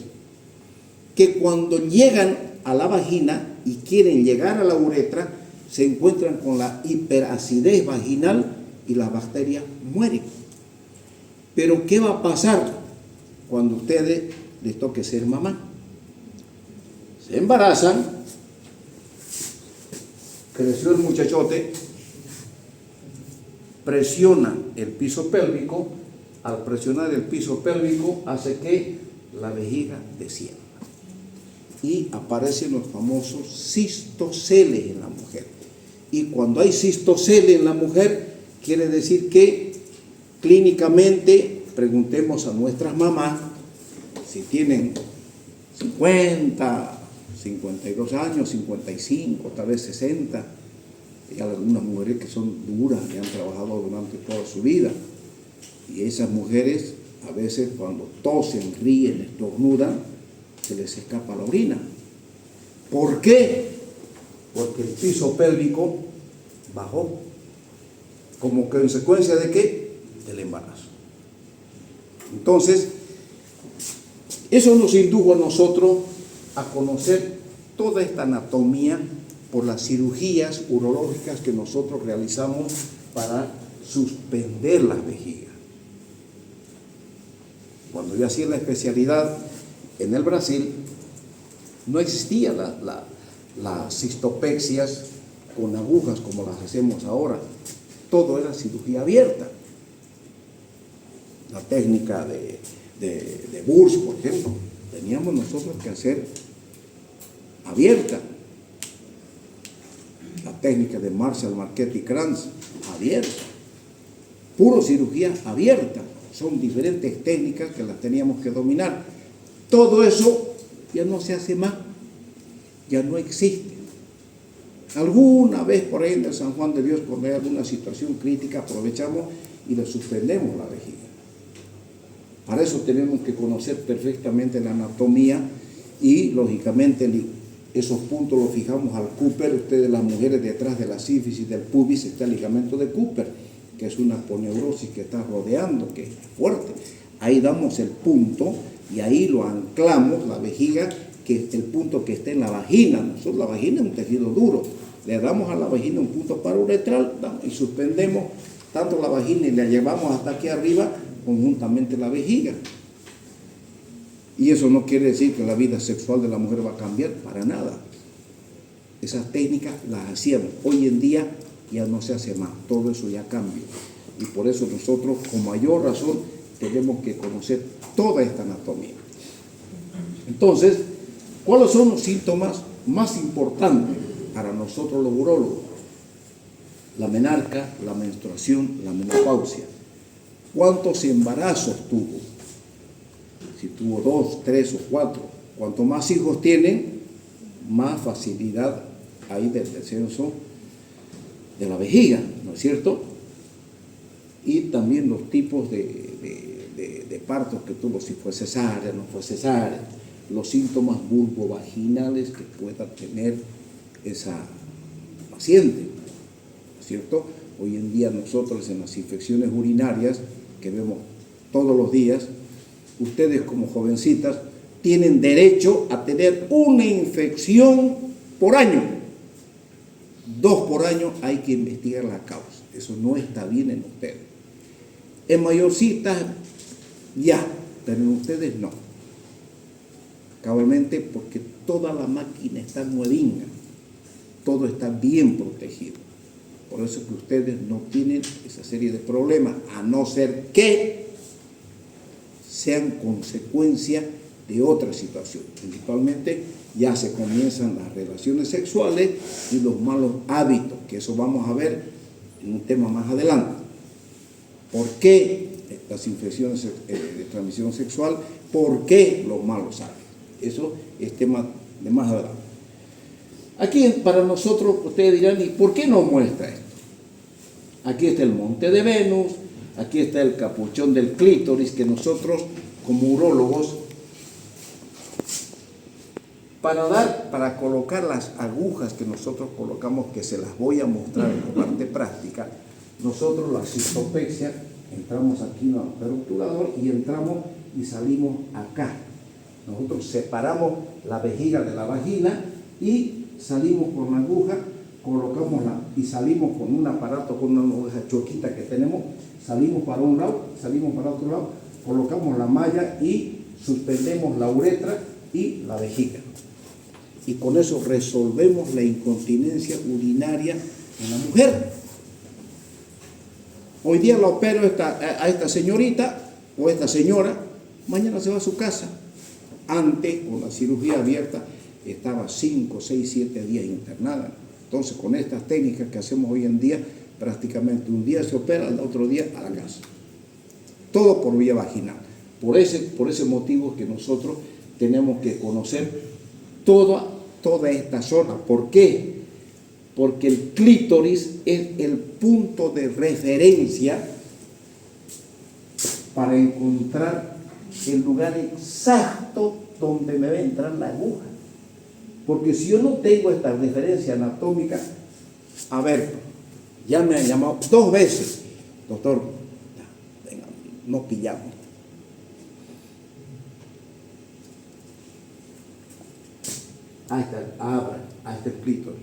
que cuando llegan a la vagina y quieren llegar a la uretra se encuentran con la hiperacidez vaginal y las bacterias mueren. Pero ¿qué va a pasar cuando a ustedes les toque ser mamá? Se embarazan, creció el muchachote, presiona el piso pélvico, al presionar el piso pélvico hace que la vejiga descienda y aparecen los famosos cistoceles en la mujer. Y cuando hay cistoceles en la mujer, quiere decir que clínicamente, preguntemos a nuestras mamás si tienen 50, 52 años, 55, tal vez 60. Hay algunas mujeres que son duras, que han trabajado durante toda su vida. Y esas mujeres, a veces cuando tosen, ríen, estornudan, se les escapa la orina. ¿Por qué? Porque el piso pélvico bajó. ¿Como consecuencia de qué? Del embarazo. Entonces, eso nos indujo a nosotros a conocer toda esta anatomía por las cirugías urológicas que nosotros realizamos para suspender las vejigas. Cuando yo hacía la especialidad en el Brasil, no existía las cistopexias con agujas como las hacemos ahora. Todo era cirugía abierta. La técnica de Burs, por ejemplo, teníamos nosotros que hacer abierta. La técnica de Marshall, Marchetti y Kranz, abierta. Puro cirugía abierta. Son diferentes técnicas que las teníamos que dominar. Todo eso ya no se hace más, ya no existe. Alguna vez por ahí en el San Juan de Dios, cuando hay alguna situación crítica, aprovechamos y le suspendemos la vejiga. Para eso tenemos que conocer perfectamente la anatomía y, lógicamente, esos puntos los fijamos al Cooper. Ustedes, las mujeres, detrás de la sífisis del pubis está el ligamento de Cooper, que es una aponeurosis que está rodeando, que es fuerte. Ahí damos el punto y ahí lo anclamos, la vejiga, que es el punto que está en la vagina. Nosotros, la vagina es un tejido duro. Le damos a la vagina un punto paruretral y suspendemos tanto la vagina y la llevamos hasta aquí arriba, conjuntamente la vejiga. Y eso no quiere decir que la vida sexual de la mujer va a cambiar, para nada. Esas técnicas las hacíamos. Hoy en día ya no se hace más, todo eso ya cambió. Y por eso nosotros, con mayor razón, tenemos que conocer toda esta anatomía. Entonces, ¿cuáles son los síntomas más importantes para nosotros los urólogos? La menarca, la menstruación, la menopausia. ¿Cuántos embarazos tuvo? Si tuvo 2, 3 o 4. Cuanto más hijos tienen, más facilidad hay del descenso de la vejiga, ¿no es cierto? Y también los tipos de partos que tuvo, si fue cesárea, no fue cesárea, los síntomas vulvovaginales que pueda tener esa paciente, ¿no es cierto? Hoy en día nosotros en las infecciones urinarias que vemos todos los días, ustedes como jovencitas tienen derecho a tener una infección por año. 2 por año, hay que investigar la causa. Eso no está bien en ustedes. En mayorcitas, ya, pero en ustedes no. Cabalmente porque toda la máquina está nuevinga, todo está bien protegido. Por eso que ustedes no tienen esa serie de problemas, a no ser que sean consecuencia de otra situación. Principalmente ya se comienzan las relaciones sexuales y los malos hábitos, que eso vamos a ver en un tema más adelante. ¿Por qué las infecciones de transmisión sexual? ¿Por qué los malos hábitos? Eso es tema de más adelante. Aquí para nosotros, ustedes dirán, ¿y por qué nos muestra esto? Aquí está el monte de Venus, aquí está el capuchón del clítoris, que nosotros como urólogos, para colocar las agujas que nosotros colocamos, que se las voy a mostrar en la parte práctica, nosotros la cistopexia, entramos aquí en el obturador y entramos y salimos acá. Nosotros separamos la vejiga de la vagina y salimos con la aguja, colocamos y salimos con un aparato, con una aguja choquita que tenemos, salimos para un lado, salimos para otro lado, colocamos la malla y suspendemos la uretra y la vejiga. Y con eso resolvemos la incontinencia urinaria en la mujer. Hoy día la opero a esta señorita o esta señora, mañana se va a su casa. Antes, con la cirugía abierta, estaba 5, 6, 7 días internada. Entonces, con estas técnicas que hacemos hoy en día, prácticamente un día se opera, al otro día a la casa. Todo por vía vaginal. Por ese motivo que nosotros tenemos que conocer toda esta zona. ¿Por qué? Porque el clítoris es el punto de referencia para encontrar el lugar exacto donde me va a entrar la aguja. Porque si yo no tengo esta referencia anatómica, a ver, ya me han llamado 2 veces, doctor, venga, no pillamos. Ahí está el clítoris,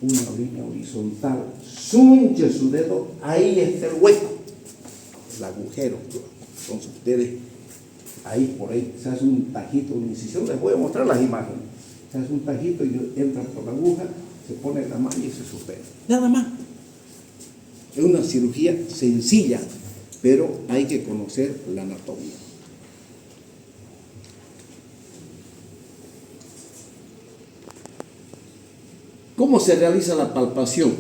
una línea horizontal, sunche su dedo, ahí está el hueco, el agujero. Entonces ustedes, ahí por ahí, se hace un tajito, una incisión, les voy a mostrar las imágenes. Se hace un tajito y entran por la aguja, se pone la malla y se suspende. Nada más. Es una cirugía sencilla, pero hay que conocer la anatomía. ¿Cómo se realiza la palpación?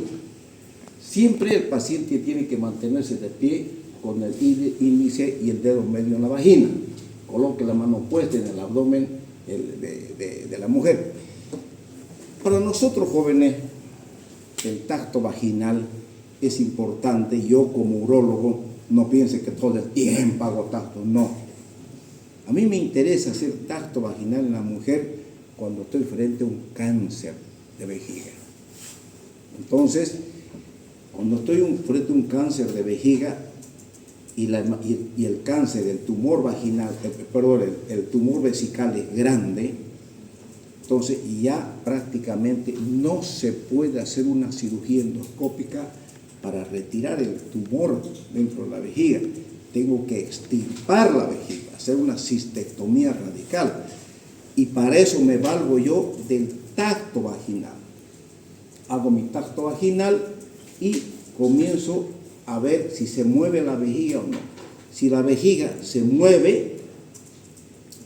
Siempre el paciente tiene que mantenerse de pie con el índice y el dedo medio en la vagina. Coloque la mano puesta en el abdomen de la mujer. Para nosotros jóvenes, el tacto vaginal es importante. Yo como urólogo, no piense que todo el tiempo hago tacto, no. A mí me interesa hacer tacto vaginal en la mujer cuando estoy frente a un cáncer de vejiga. Entonces, cuando estoy frente a un cáncer de vejiga y el cáncer, el tumor vaginal, el tumor vesical es grande, entonces ya prácticamente no se puede hacer una cirugía endoscópica para retirar el tumor dentro de la vejiga. Tengo que extirpar la vejiga, hacer una cistectomía radical. Y para eso me valgo yo del tacto vaginal. Hago mi tacto vaginal y comienzo a ver si se mueve la vejiga o no. Si la vejiga se mueve,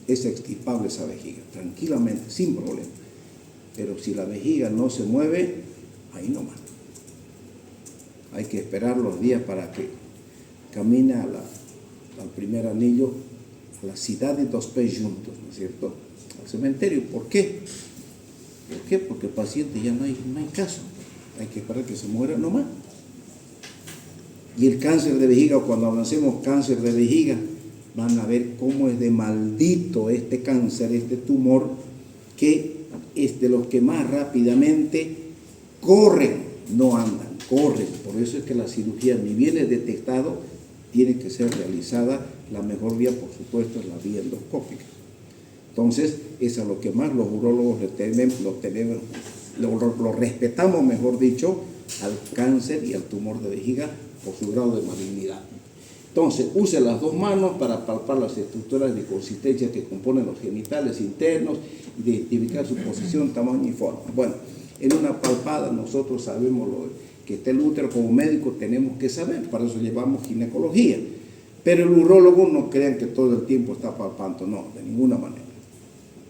es extirpable esa vejiga, tranquilamente, sin problema. Pero si la vejiga no se mueve, ahí nomás. Hay que esperar los días para que camine al primer anillo, a la ciudad de dos pés juntos, ¿no es cierto? Al cementerio. ¿Por qué? ¿Por qué? Porque el paciente ya no hay caso. Hay que esperar que se muera nomás. Y el cáncer de vejiga, cuando avancemos cáncer de vejiga, van a ver cómo es de maldito este cáncer, este tumor, que es de los que más rápidamente corren, no andan, corren. Por eso es que la cirugía, ni bien es detectado, tiene que ser realizada. La mejor vía, por supuesto, es la vía endoscópica. Entonces, eso es lo que más los urólogos lo respetamos, mejor dicho, al cáncer y al tumor de vejiga por su grado de malignidad. Entonces, use las dos manos para palpar las estructuras de consistencia que componen los genitales internos, identificar su posición, tamaño y forma. Bueno, en una palpada nosotros sabemos que está el útero. Como médicos tenemos que saber, para eso llevamos ginecología. Pero el urólogo no crean que todo el tiempo está palpando, no, de ninguna manera.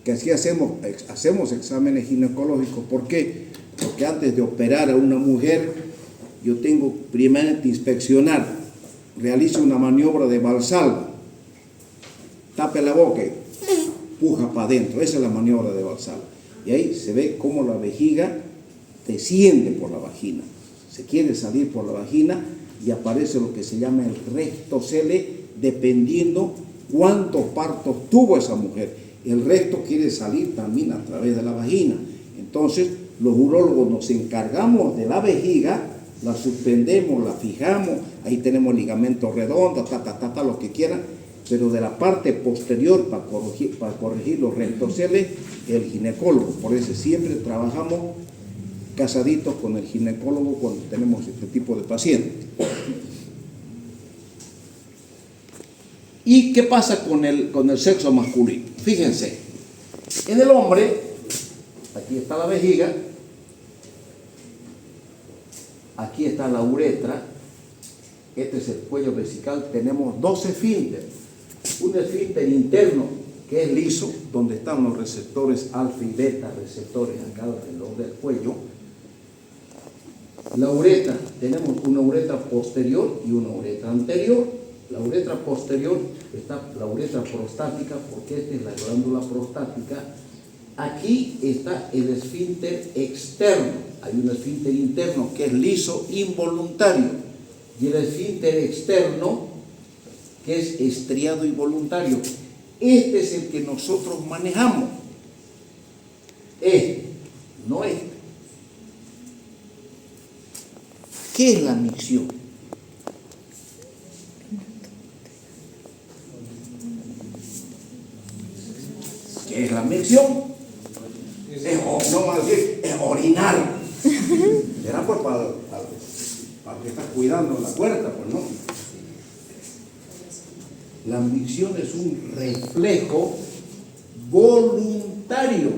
Que así hacemos exámenes ginecológicos. ¿Por qué? Porque antes de operar a una mujer, yo tengo primeramente inspeccionar, realizo una maniobra de Valsalva, tape la boca, puja para adentro, esa es la maniobra de Valsalva. Y ahí se ve cómo la vejiga desciende por la vagina, se quiere salir por la vagina y aparece lo que se llama el rectocele, dependiendo cuántos partos tuvo esa mujer. El recto quiere salir también a través de la vagina. Entonces, los urólogos nos encargamos de la vejiga, la suspendemos, la fijamos, ahí tenemos ligamentos redondos, lo que quieran, pero de la parte posterior, para corregir los rectoceles, el ginecólogo. Por eso siempre trabajamos casaditos con el ginecólogo cuando tenemos este tipo de pacientes. ¿Y qué pasa con el sexo masculino? Fíjense, en el hombre, aquí está la vejiga, aquí está la uretra, este es el cuello vesical, tenemos dos esfínteres. Un esfínter interno, que es liso, donde están los receptores alfa y beta, receptores acá alrededor del cuello. La uretra, tenemos una uretra posterior y una uretra anterior. La uretra posterior está la uretra prostática, porque esta es la glándula prostática. Aquí está el esfínter externo. Hay un esfínter interno que es liso, involuntario, y el esfínter externo que es estriado y voluntario. Este es el que nosotros manejamos. No este. ¿Qué es la micción? ¿Qué es la micción? Es orinar. Será pues para que está cuidando la puerta, pues no. La micción es un reflejo voluntario.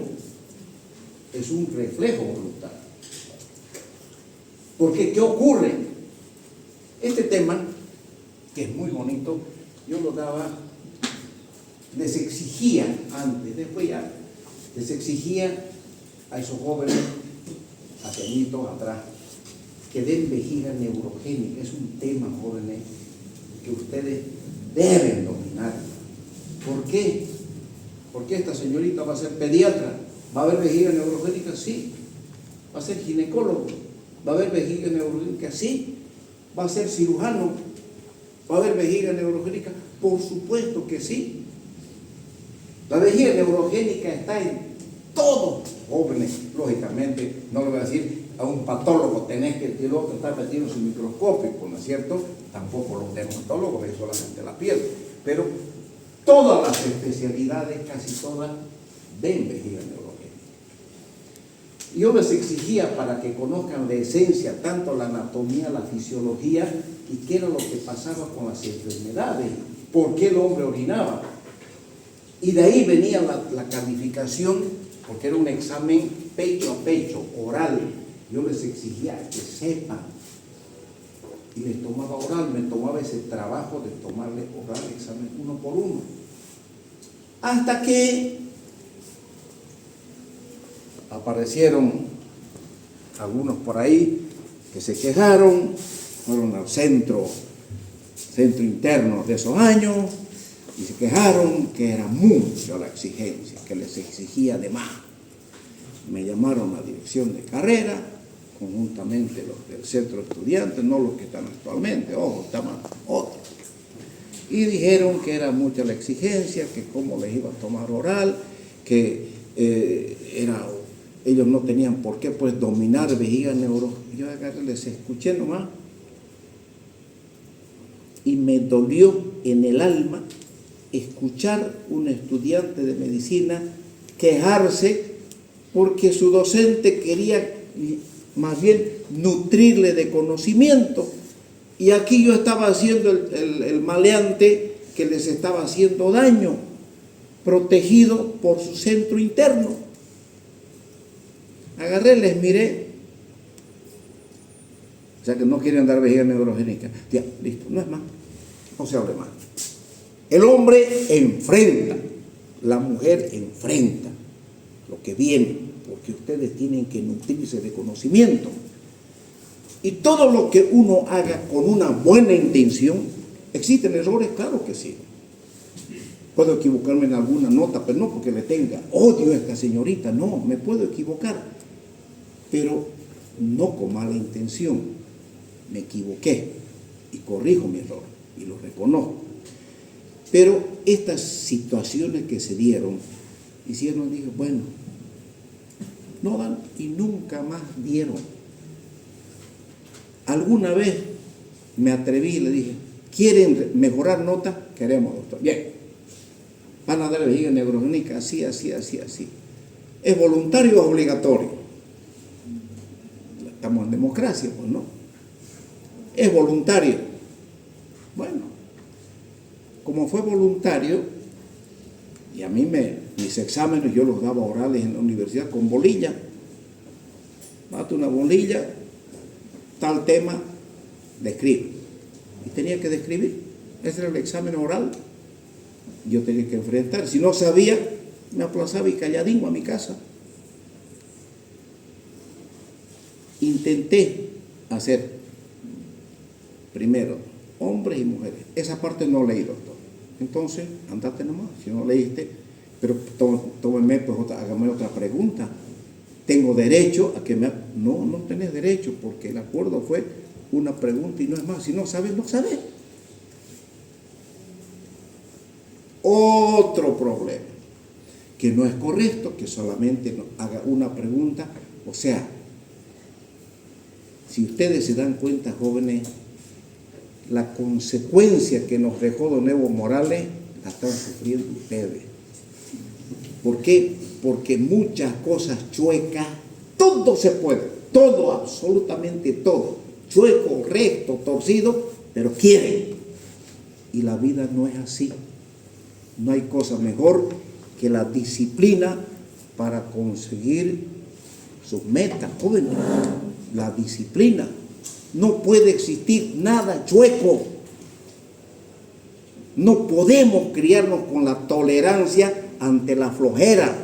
Es un reflejo voluntario. Porque, ¿qué ocurre? Este tema, que es muy bonito, yo lo daba, les exigía antes, después ya, les exigía a esos jóvenes, hace añitos atrás, que den vejiga neurogénica. Es un tema, jóvenes, que ustedes deben dominar. ¿Por qué? Porque esta señorita va a ser pediatra. ¿Va a haber vejiga neurogénica? Sí. ¿Va a ser ginecólogo? ¿Va a haber vejiga neurogénica? Sí. ¿Va a ser cirujano? ¿Va a haber vejiga neurogénica? Por supuesto que sí. La vejiga neurogénica está en todos, jóvenes. Lógicamente, no le voy a decir a un patólogo, tenés que el otro está metido en su microscopio, ¿no es cierto? Tampoco los dermatólogos ven solamente la piel, pero todas las especialidades, casi todas, ven vejiga neurogénica. Yo les exigía para que conozcan la esencia, tanto la anatomía, la fisiología, y qué era lo que pasaba con las enfermedades, por qué el hombre orinaba. Y de ahí venía la calificación, porque era un examen pecho a pecho, oral. Yo les exigía que sepan. Y les tomaba oral, me tomaba ese trabajo de tomarle oral examen uno por uno. Hasta que aparecieron algunos por ahí que se quejaron, fueron al centro interno de esos años, y se quejaron que era mucho la exigencia, que les exigía de más. Me llamaron a la dirección de carrera, conjuntamente los del centro de estudiantes, no los que están actualmente, ojo, estaban otros. Y dijeron que era mucha la exigencia, que cómo les iba a tomar oral, que ellos no tenían por qué pues dominar vejiga neuro. Yo agarré, les escuché nomás y me dolió en el alma escuchar un estudiante de medicina quejarse porque su docente quería más bien nutrirle de conocimiento, y aquí yo estaba haciendo el maleante que les estaba haciendo daño, protegido por su centro interno. Agarré, les miré, o sea que no quieren dar vejiga neurogénica. Ya, listo, no es más, no se hable más. El hombre enfrenta, la mujer enfrenta lo que viene, porque ustedes tienen que nutrirse de conocimiento. Y todo lo que uno haga con una buena intención, ¿existen errores? Claro que sí. Puedo equivocarme en alguna nota, pero no porque le tenga odio a esta señorita, no, me puedo equivocar, pero no con mala intención. Me equivoqué y corrijo mi error y lo reconozco. Pero estas situaciones que se dieron, hicieron, dije, bueno, no dan y nunca más dieron. Alguna vez me atreví y le dije, ¿quieren mejorar nota? Queremos, doctor. Bien. Van a dar vejiga neurogénica, así, así, así, así. ¿Es voluntario o obligatorio? Estamos en democracia, pues no. Es voluntario. Bueno, como fue voluntario, y a mí mis exámenes yo los daba orales en la universidad con bolilla. Mate una bolilla, tal tema, describe. Y tenía que describir. Ese era el examen oral. Yo tenía que enfrentar. Si no sabía, me aplazaba y calladín a mi casa. Intenté hacer primero hombres y mujeres. Esa parte no leí, doctor. Entonces, andate nomás. Si no leíste, pero tómeme, pues hágame otra pregunta. ¿Tengo derecho a que me...? No, no tenés derecho, porque el acuerdo fue una pregunta y no es más. Si no sabes, no sabes. Otro problema, que no es correcto que solamente haga una pregunta. O sea, si ustedes se dan cuenta, jóvenes, la consecuencia que nos dejó don Evo Morales la están sufriendo ustedes. ¿Por qué? Porque muchas cosas chuecas, todo se puede, todo, absolutamente todo, chueco, recto, torcido, pero quieren. Y la vida no es así. No hay cosa mejor que la disciplina para conseguir sus metas, jóvenes. La disciplina. No puede existir nada chueco. No podemos criarnos con la tolerancia ante la flojera.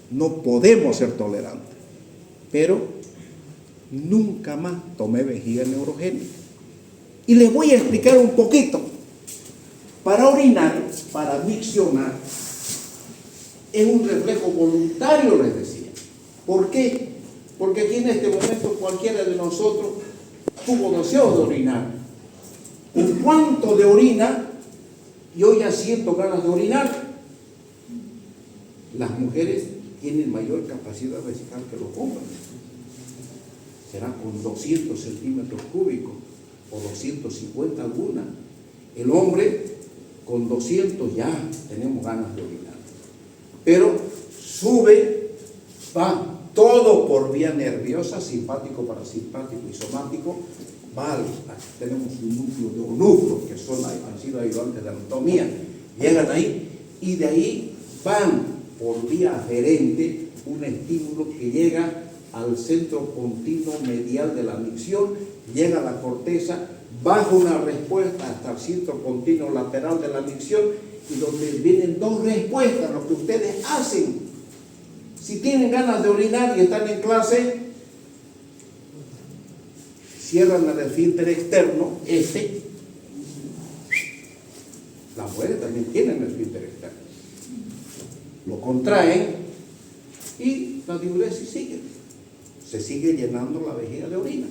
No podemos ser tolerantes. Pero nunca más tomé vejiga neurogénica. Y les voy a explicar un poquito. Para orinar, para miccionar, es un reflejo voluntario, les decía. ¿Por qué? Porque aquí en este momento cualquiera de nosotros tuvo deseo de orinar. ¿En cuanto de orina? Yo ya siento ganas de orinar. Las mujeres tienen mayor capacidad vesical que los hombres. Será con 200 centímetros cúbicos o 250 alguna. El hombre con 200 ya tenemos ganas de orinar. Pero sube, va todo por vía nerviosa, simpático, parasimpático y somático. Tenemos un núcleo de onufros que han sido ayudantes de anatomía. Llegan ahí y de ahí van por vía aferente un estímulo que llega al centro continuo medial de la micción, llega a la corteza, baja una respuesta hasta el centro continuo lateral de la micción, y donde vienen dos respuestas, lo que ustedes hacen. Si tienen ganas de orinar y están en clase, cierran el esfínter externo, las mujeres también tienen el esfínter externo, lo contraen y la diuresis sigue. Se sigue llenando la vejiga de orina.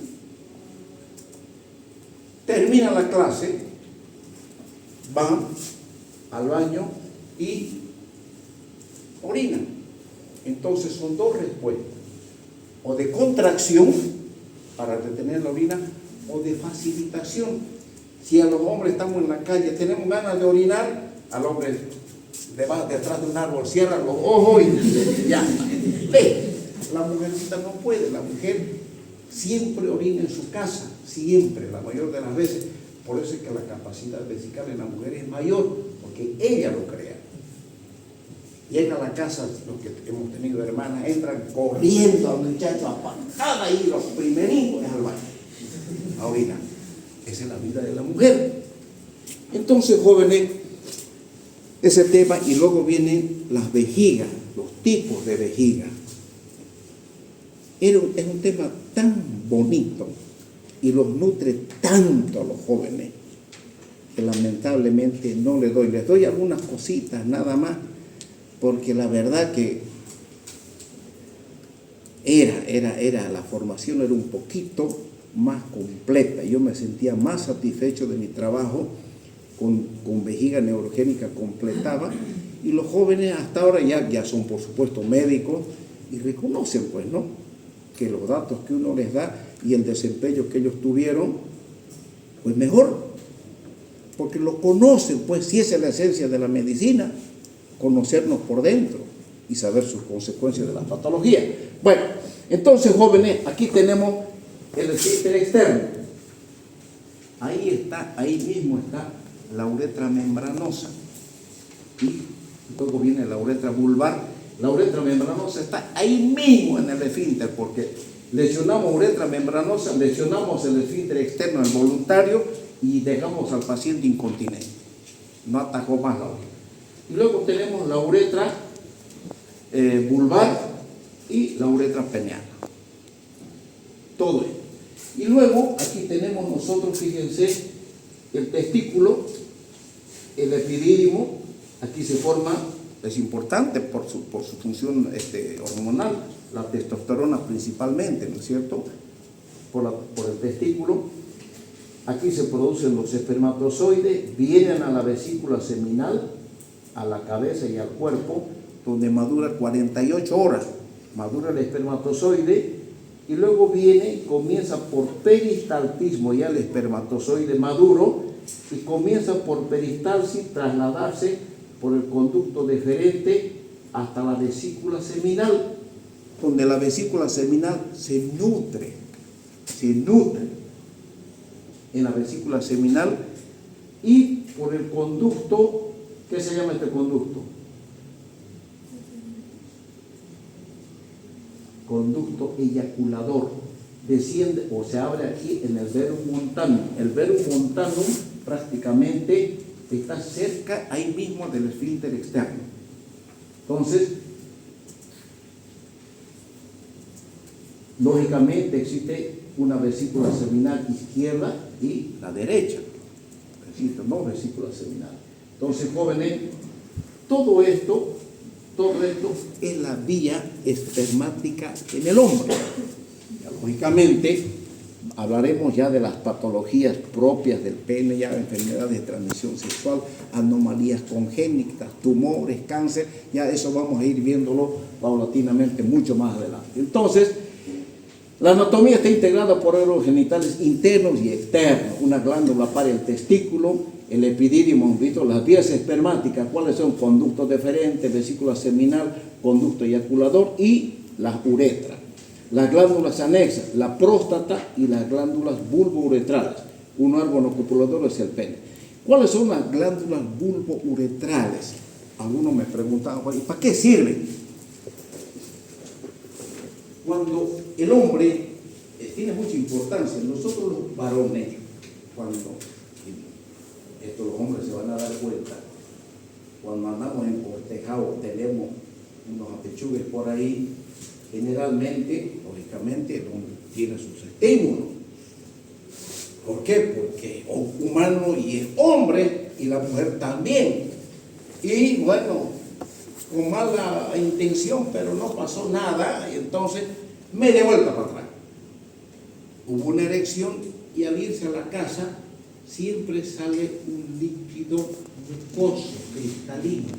Termina la clase, van al baño y orinan. Entonces son dos respuestas: o de contracción para detener la orina, o de facilitación. Si a los hombres estamos en la calle, tenemos ganas de orinar, al hombre detrás de un árbol cierra los ojos y ya. La mujercita no puede. La mujer siempre orina en su casa, siempre, la mayor de las veces. Por eso es que la capacidad vesical en la mujer es mayor, porque ella lo crea. Llega a la casa, los que hemos tenido hermanas, entran corriendo al muchacho a pancada y los primeritos es al baño a orinar. Esa es la vida de la mujer. Entonces, jóvenes, ese tema, y luego vienen las vejigas, los tipos de vejiga. Es un tema tan bonito y los nutre tanto a los jóvenes que lamentablemente no les doy algunas cositas nada más, porque la verdad que la formación era un poquito más completa. Yo me sentía más satisfecho de mi trabajo con vejiga neurogénica completada, y los jóvenes hasta ahora ya son, por supuesto, médicos y reconocen, pues, ¿no?, que los datos que uno les da y el desempeño que ellos tuvieron, pues mejor, porque lo conocen. Pues si esa es la esencia de la medicina, conocernos por dentro y saber sus consecuencias de la patología. Bueno, entonces, jóvenes, aquí tenemos el esfínter externo. Ahí mismo está la uretra membranosa, y luego viene la uretra vulvar. La uretra membranosa está ahí mismo en el esfínter, porque lesionamos uretra membranosa, lesionamos el esfínter externo, el voluntario, y dejamos al paciente incontinente. No atajó más la orina. Y luego tenemos la uretra vulvar y la uretra peneal. Todo esto. Y luego aquí tenemos nosotros, fíjense, el testículo, el epidídimo. Aquí se forma, es importante por su función hormonal, la testosterona principalmente, ¿no es cierto?, por el testículo. Aquí se producen los espermatozoides, vienen a la vesícula seminal, a la cabeza y al cuerpo, donde madura 48 horas, madura el espermatozoide, y luego viene y comienza por peristaltismo ya el espermatozoide maduro, y comienza por peristalsis trasladarse por el conducto deferente hasta la vesícula seminal, donde la vesícula seminal se nutre en la vesícula seminal, y por el conducto, ¿qué se llama este conducto? Conducto eyaculador. Desciende o se abre aquí en el verum montanum. El verum montanum prácticamente está cerca ahí mismo del esfínter externo. Entonces, lógicamente existe una vesícula seminal izquierda y la derecha. Existen dos vesículas seminales. Entonces, jóvenes, todo esto es la vía espermática en el hombre. Ya, lógicamente, hablaremos ya de las patologías propias del pene, ya enfermedades de transmisión sexual, anomalías congénitas, tumores, cáncer. Ya eso vamos a ir viéndolo paulatinamente mucho más adelante. Entonces, la anatomía está integrada por órganos genitales internos y externos, una glándula para el testículo, el epidídimo, hemos visto las vías espermáticas, cuáles son: conducto deferente, vesícula seminal, conducto eyaculador y las uretras. Las glándulas anexas, la próstata y las glándulas bulbouretrales. Un órgano copulador es el pene. ¿Cuáles son las glándulas bulbouretrales? Algunos me preguntaban, ¿y para qué sirven? Cuando el hombre tiene mucha importancia, nosotros los varones, cuando esto los hombres se van a dar cuenta, cuando andamos en cortejado, tenemos unos apechugues por ahí, generalmente, lógicamente, el hombre tiene sus estímulos. ¿Por qué? Porque es humano y es hombre, y la mujer también. Y bueno, con mala intención, pero no pasó nada, y entonces me de vuelta para atrás. Hubo una erección y al irse a la casa siempre sale un líquido mucoso, cristalino.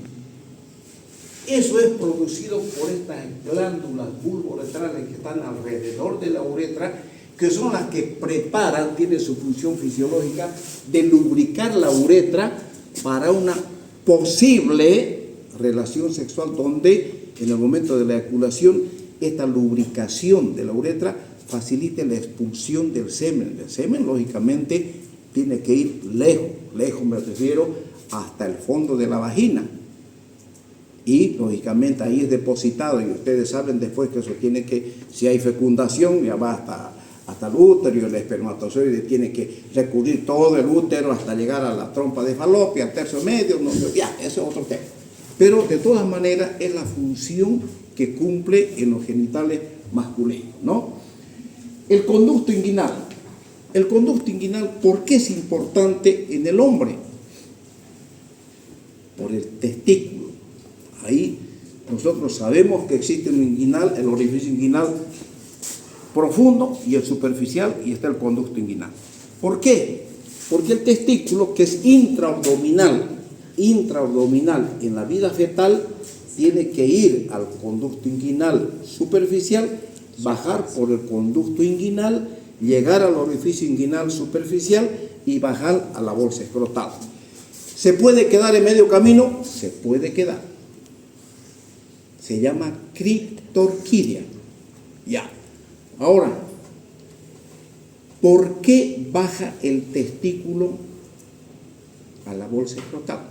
Eso es producido por estas glándulas bulboretrales que están alrededor de la uretra, que son las que preparan, tienen su función fisiológica de lubricar la uretra para una posible relación sexual, donde en el momento de la eyaculación esta lubricación de la uretra facilite la expulsión del semen. El semen, lógicamente, tiene que ir lejos, lejos me refiero hasta el fondo de la vagina. Y, lógicamente, ahí es depositado, y ustedes saben después que eso tiene que, si hay fecundación, ya va hasta el útero, y el espermatozoide tiene que recurrir todo el útero hasta llegar a la trompa de falopio, al tercio medio, no, ya, eso es otro tema. Pero, de todas maneras, es la función que cumple en los genitales masculinos, ¿no? El conducto inguinal. El conducto inguinal, ¿por qué es importante en el hombre? Por el testículo. Ahí nosotros sabemos que existe un inguinal, el orificio inguinal profundo y el superficial, y está el conducto inguinal. ¿Por qué? Porque el testículo, que es intraabdominal en la vida fetal, tiene que ir al conducto inguinal superficial, bajar por el conducto inguinal, llegar al orificio inguinal superficial y bajar a la bolsa escrotal. ¿Se puede quedar en medio camino? Se puede quedar. Se llama criptorquidia. Ya. Ahora, ¿por qué baja el testículo a la bolsa escrotal?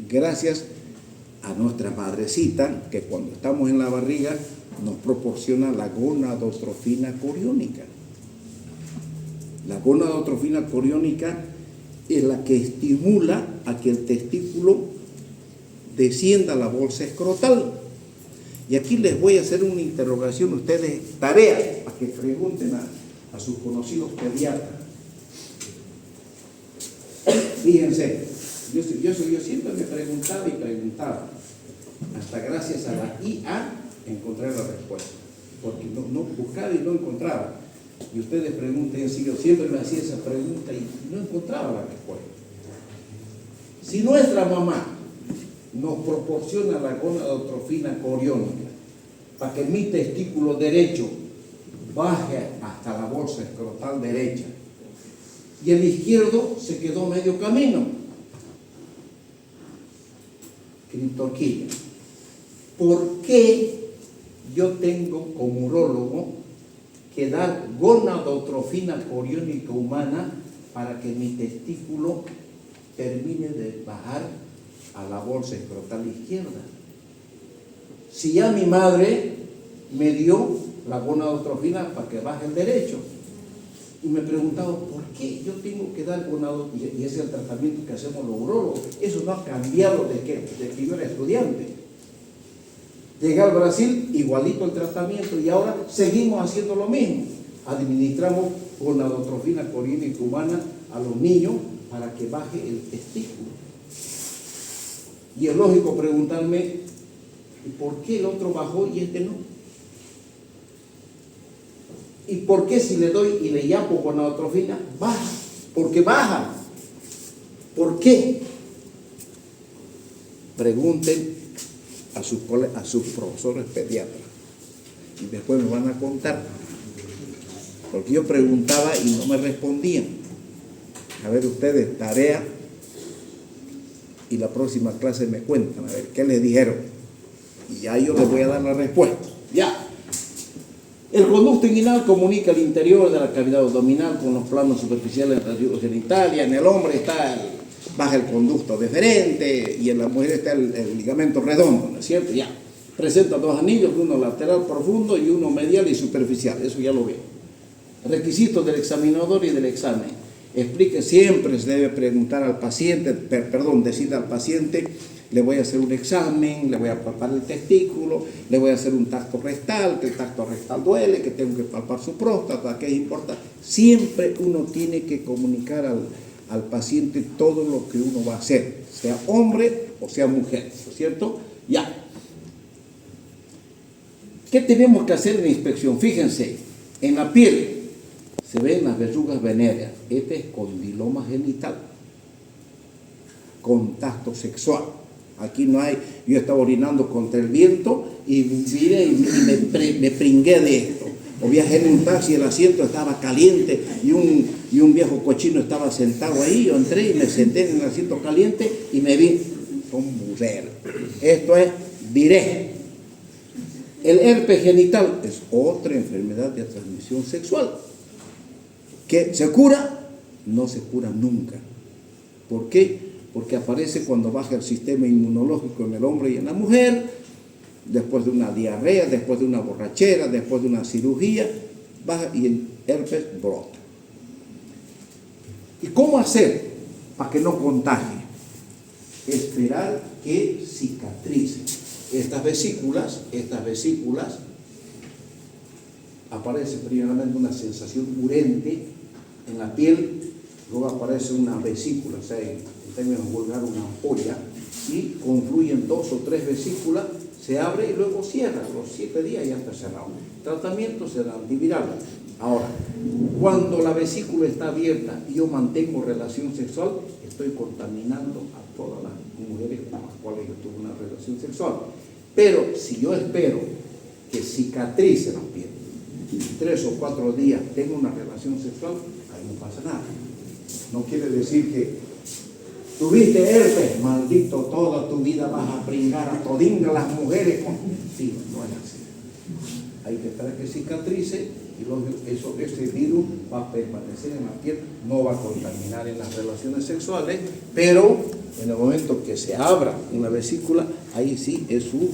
Gracias a nuestra madrecita, que cuando estamos en la barriga nos proporciona la gonadotrofina coriónica. La gonadotrofina coriónica es la que estimula a que el testículo descienda a la bolsa escrotal. Y aquí les voy a hacer una interrogación, ustedes, tarea, para que pregunten a sus conocidos pediatras. Fíjense, yo siempre me preguntaba, hasta gracias a la IA encontré la respuesta, porque no buscaba y no encontraba. Y ustedes pregunten, si yo siempre me hacía esa pregunta y no encontraba la respuesta. Si nuestra mamá nos proporciona la gonadotrofina coriónica para que mi testículo derecho baje hasta la bolsa escrotal derecha y el izquierdo se quedó medio camino, criptorquidia, ¿por qué yo tengo como urólogo que dar gonadotrofina coriónica humana para que mi testículo termine de bajar a la bolsa escrotal izquierda? Si ya mi madre me dio la gonadotrofina para que baje el derecho, y me preguntaba, ¿por qué yo tengo que dar gonadotrofina? Y ese es el tratamiento que hacemos los urólogos. Eso no ha cambiado de que yo era estudiante. Llegué al Brasil, igualito el tratamiento, y ahora seguimos haciendo lo mismo. Administramos gonadotrofina coriónica humana a los niños para que baje el testículo. Y es lógico preguntarme, ¿por qué el otro bajó y este no? ¿Y por qué si le doy y le llamo gonadotrofina, baja? Porque baja. ¿Por qué? Pregunten a sus profesores pediatras y después me van a contar, porque yo preguntaba y no me respondían. A ver ustedes, tarea, y la próxima clase me cuentan, a ver qué les dijeron, y ya yo les voy a dar la respuesta. Ya. El conducto inguinal comunica el interior de la cavidad abdominal con los planos superficiales de la genitalia. En el hombre está baja el conducto deferente y en la mujer está el ligamento redondo, ¿no es cierto? Ya. Presenta dos anillos, uno lateral profundo y uno medial y superficial, eso ya lo veo. Requisitos del examinador y del examen. Explique, siempre se debe preguntar al paciente, decirle al paciente, le voy a hacer un examen, le voy a palpar el testículo, le voy a hacer un tacto rectal, que el tacto rectal duele, que tengo que palpar su próstata, que es importante. Siempre uno tiene que comunicar al paciente todo lo que uno va a hacer, sea hombre o sea mujer, ¿no es cierto? Ya. ¿Qué tenemos que hacer en la inspección? Fíjense, en la piel se ven las verrugas venéreas. Este es condiloma genital, contacto sexual. Aquí no hay, yo estaba orinando contra el viento y miré y me pringué de esto. O viajé en un taxi, el asiento estaba caliente y un viejo cochino estaba sentado ahí. Yo entré y me senté en el asiento caliente y me vi con mujer. Esto es viré. El herpes genital es otra enfermedad de transmisión sexual que se cura, no se cura nunca. ¿Por qué? Porque aparece cuando baja el sistema inmunológico en el hombre y en la mujer, después de una diarrea, después de una borrachera, después de una cirugía, baja y el herpes brota. ¿Y cómo hacer para que no contagie? Esperar que cicatrice. Estas vesículas, aparece primeramente una sensación urente en la piel, luego aparece una vesícula, o sea, en términos vulgares una ampolla, y confluyen 2 o 3 vesículas, se abre y luego cierra, a los 7 días ya está cerrado. Tratamiento será antiviral. Ahora, cuando la vesícula está abierta y yo mantengo relación sexual, estoy contaminando a todas las mujeres con las cuales yo tuve una relación sexual. Pero si yo espero que cicatrice la piel, 3 o 4 días tengo una relación sexual, ahí no pasa nada. No quiere decir que tuviste herpes, maldito, toda tu vida vas a pringar a todinga las mujeres. Sí, no es así. Hay que esperar que cicatrice y ese virus va a permanecer en la piel, no va a contaminar en las relaciones sexuales, pero en el momento que se abra una vesícula, ahí sí es su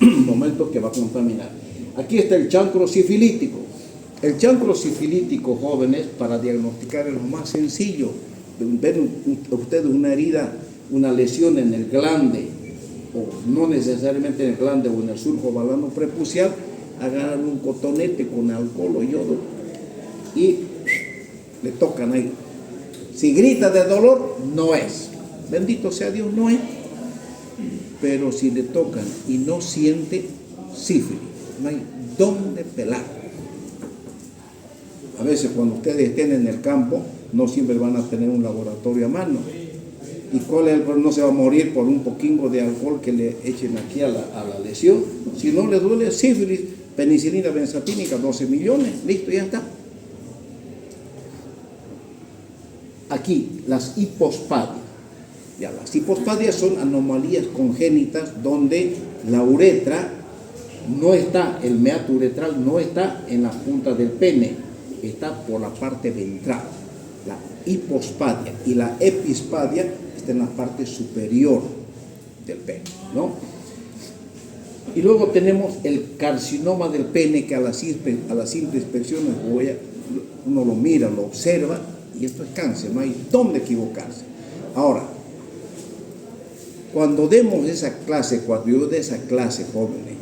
momento que va a contaminar. Aquí está el chancro sifilítico. El chancro sifilítico, jóvenes, para diagnosticar es lo más sencillo. Ven ustedes una herida, una lesión en el glande, o no necesariamente en el glande o en el surco balano prepucial, agarran un cotonete con alcohol o yodo y le tocan ahí. Si grita de dolor, no es. Bendito sea Dios, no es. Pero si le tocan y no siente, sífilis, no hay dónde pelar. A veces cuando ustedes estén en el campo, no siempre van a tener un laboratorio a mano. ¿Y cuál es el? No se va a morir por un poquingo de alcohol que le echen aquí a la lesión. Si no le duele, sífilis, penicilina benzatínica, 12 millones, listo, ya está. Aquí, las hipospadias. Ya, las hipospadias son anomalías congénitas donde la uretra no está, el meato uretral no está en la punta del pene, está por la parte ventral. La hipospadia y la epispadia está en la parte superior del pene, ¿no? Y luego tenemos el carcinoma del pene, que a la simple inspección uno lo mira, lo observa, y esto es cáncer, no hay dónde equivocarse. Ahora, cuando demos esa clase, cuando yo dé esa clase, jóvenes,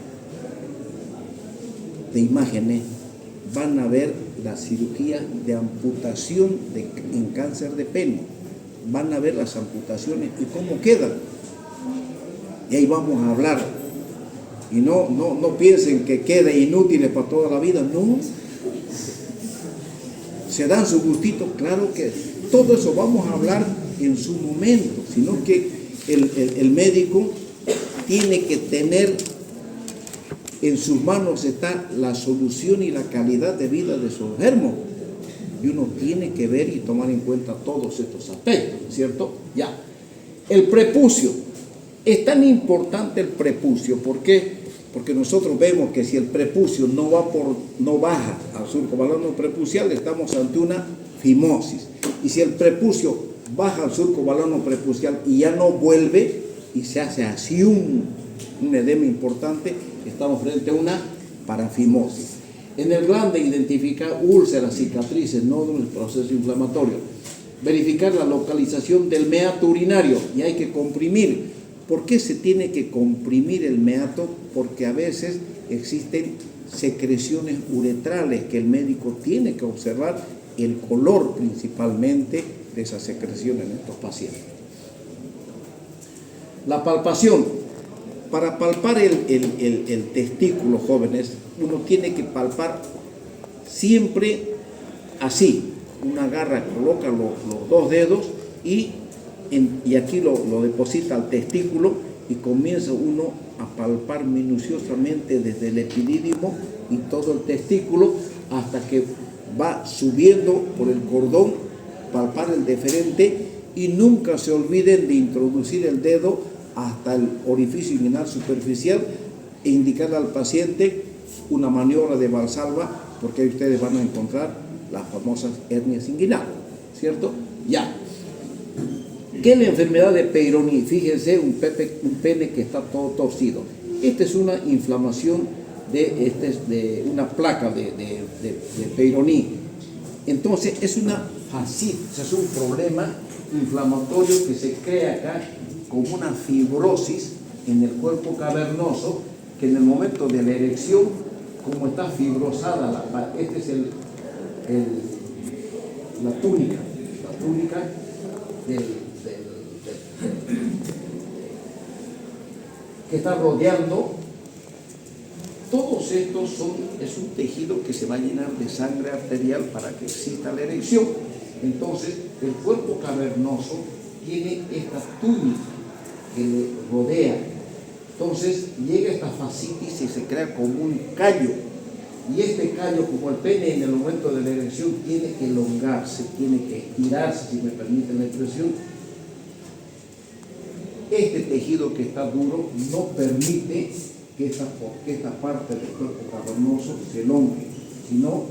de imágenes, van a ver la cirugía de amputación en cáncer de pene. Van a ver las amputaciones y cómo quedan. Y ahí vamos a hablar. Y no piensen que quede inútiles para toda la vida. No. Se dan su gustito, claro que todo eso vamos a hablar en su momento, sino que el médico tiene que tener en sus manos está la solución y la calidad de vida de su enfermo. Y uno tiene que ver y tomar en cuenta todos estos aspectos, ¿cierto? Ya. El prepucio. Es tan importante el prepucio. ¿Por qué? Porque nosotros vemos que si el prepucio no baja al surco balano prepucial, estamos ante una fimosis. Y si el prepucio baja al surco balano prepucial y ya no vuelve y se hace así un edema importante, estamos frente a una parafimosis. En el glande identificar úlceras, cicatrices, nódulos, proceso inflamatorio. Verificar la localización del meato urinario y hay que comprimir. ¿Por qué se tiene que comprimir el meato? Porque a veces existen secreciones uretrales que el médico tiene que observar, el color principalmente, de esa secreción en estos pacientes. La palpación. Para palpar el testículo, jóvenes, uno tiene que palpar siempre así. Una garra coloca los dos dedos y aquí lo deposita al testículo y comienza uno a palpar minuciosamente desde el epidídimo y todo el testículo hasta que va subiendo por el cordón, palpar el deferente, y nunca se olviden de introducir el dedo hasta el orificio inguinal superficial e indicarle al paciente una maniobra de Valsalva, porque ahí ustedes van a encontrar las famosas hernias inguinales, ¿cierto? Ya. ¿Qué es la enfermedad de Peyronie? Fíjense, un pene que está todo torcido. Esta es una inflamación de una placa de Peyronie. Entonces es una fascitis, es un problema inflamatorio que se crea acá con una fibrosis en el cuerpo cavernoso, que en el momento de la erección, como está fibrosada, este es la túnica que está rodeando. Todos estos es un tejido que se va a llenar de sangre arterial para que exista la erección. Entonces, el cuerpo cavernoso tiene esta túnica que le rodea. Entonces, llega esta fascitis y se crea como un callo. Y este callo, como el pene en el momento de la erección, tiene que elongarse, tiene que estirarse, si me permiten la expresión. Este tejido que está duro no permite que esta parte del cuerpo cavernoso se elongue, sino,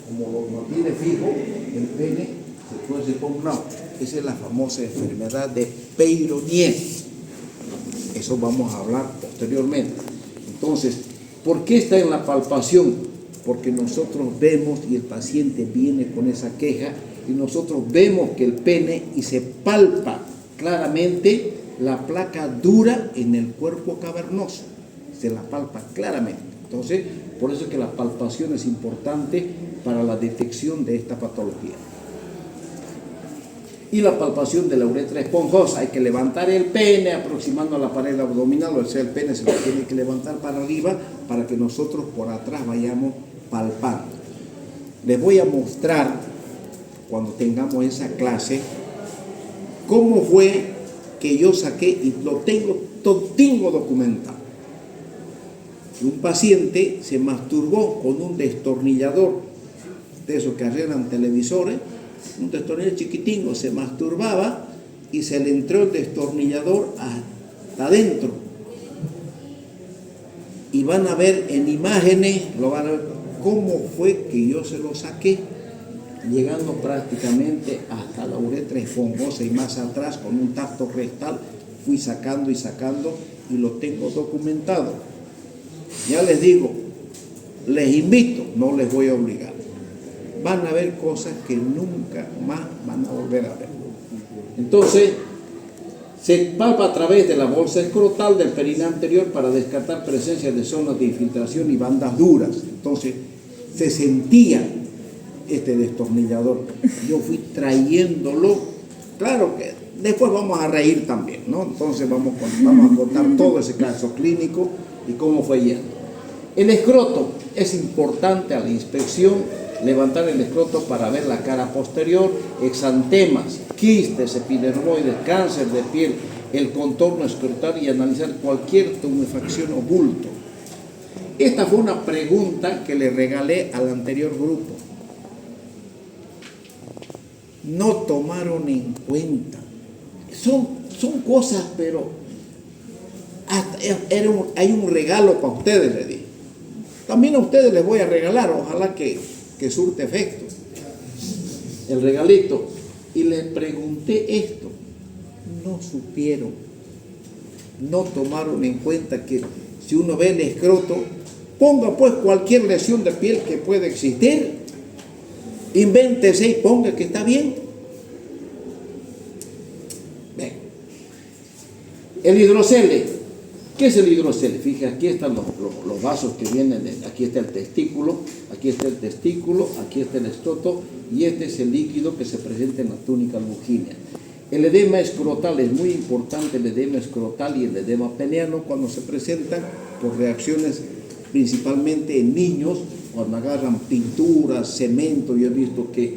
como lo mantiene fijo, el pene se tuerce por un lado. Esa es la famosa enfermedad de Peyronie. Eso vamos a hablar posteriormente. Entonces, ¿por qué está en la palpación? Porque nosotros vemos y el paciente viene con esa queja y nosotros vemos que el pene y se palpa claramente la placa dura en el cuerpo cavernoso. Se la palpa claramente. Entonces, por eso es que la palpación es importante para la detección de esta patología. Y la palpación de la uretra esponjosa. Hay que levantar el pene aproximando a la pared abdominal, o sea, el pene se lo tiene que levantar para arriba para que nosotros por atrás vayamos palpando. Les voy a mostrar, cuando tengamos esa clase, cómo fue que yo saqué, y lo tengo documentado. Un paciente se masturbó con un destornillador de esos que arreglan televisores, un destornillador chiquitingo, se masturbaba y se le entró el destornillador hasta adentro. Y van a ver en imágenes, lo van a ver cómo fue que yo se lo saqué, llegando prácticamente hasta la uretra esponjosa y más atrás con un tacto rectal, fui sacando y lo tengo documentado. Ya les digo, les invito, no les voy a obligar. Van a ver cosas que nunca más van a volver a ver. Entonces, se palpa a través de la bolsa escrotal del periné anterior para descartar presencia de zonas de infiltración y bandas duras. Entonces, se sentía este destornillador. Yo fui trayéndolo. Claro que después vamos a reír también, ¿no? Entonces vamos a contar todo ese caso clínico y cómo fue yendo. El escroto es importante a la inspección, levantar el escroto para ver la cara posterior, exantemas, quistes, epidermoides, cáncer de piel, el contorno escrotal y analizar cualquier tumefacción o bulto. Esta fue una pregunta que le regalé al anterior grupo. No tomaron en cuenta. Son cosas, pero hasta hay un regalo para ustedes, le dije. También a ustedes les voy a regalar, ojalá que surte efecto. El regalito. Y les pregunté esto. No supieron. No tomaron en cuenta que si uno ve el escroto, ponga pues cualquier lesión de piel que pueda existir, invéntese y ponga que está bien. Ven. El hidrocele. ¿Qué es el hidrocele? Fíjate, aquí están los vasos que vienen, aquí está el testículo, aquí está el testículo, aquí está el escroto, y este es el líquido que se presenta en la túnica albuginea. El edema escrotal es muy importante, el edema escrotal y el edema peniano cuando se presentan por reacciones principalmente en niños, cuando agarran pinturas, cemento. Yo he visto que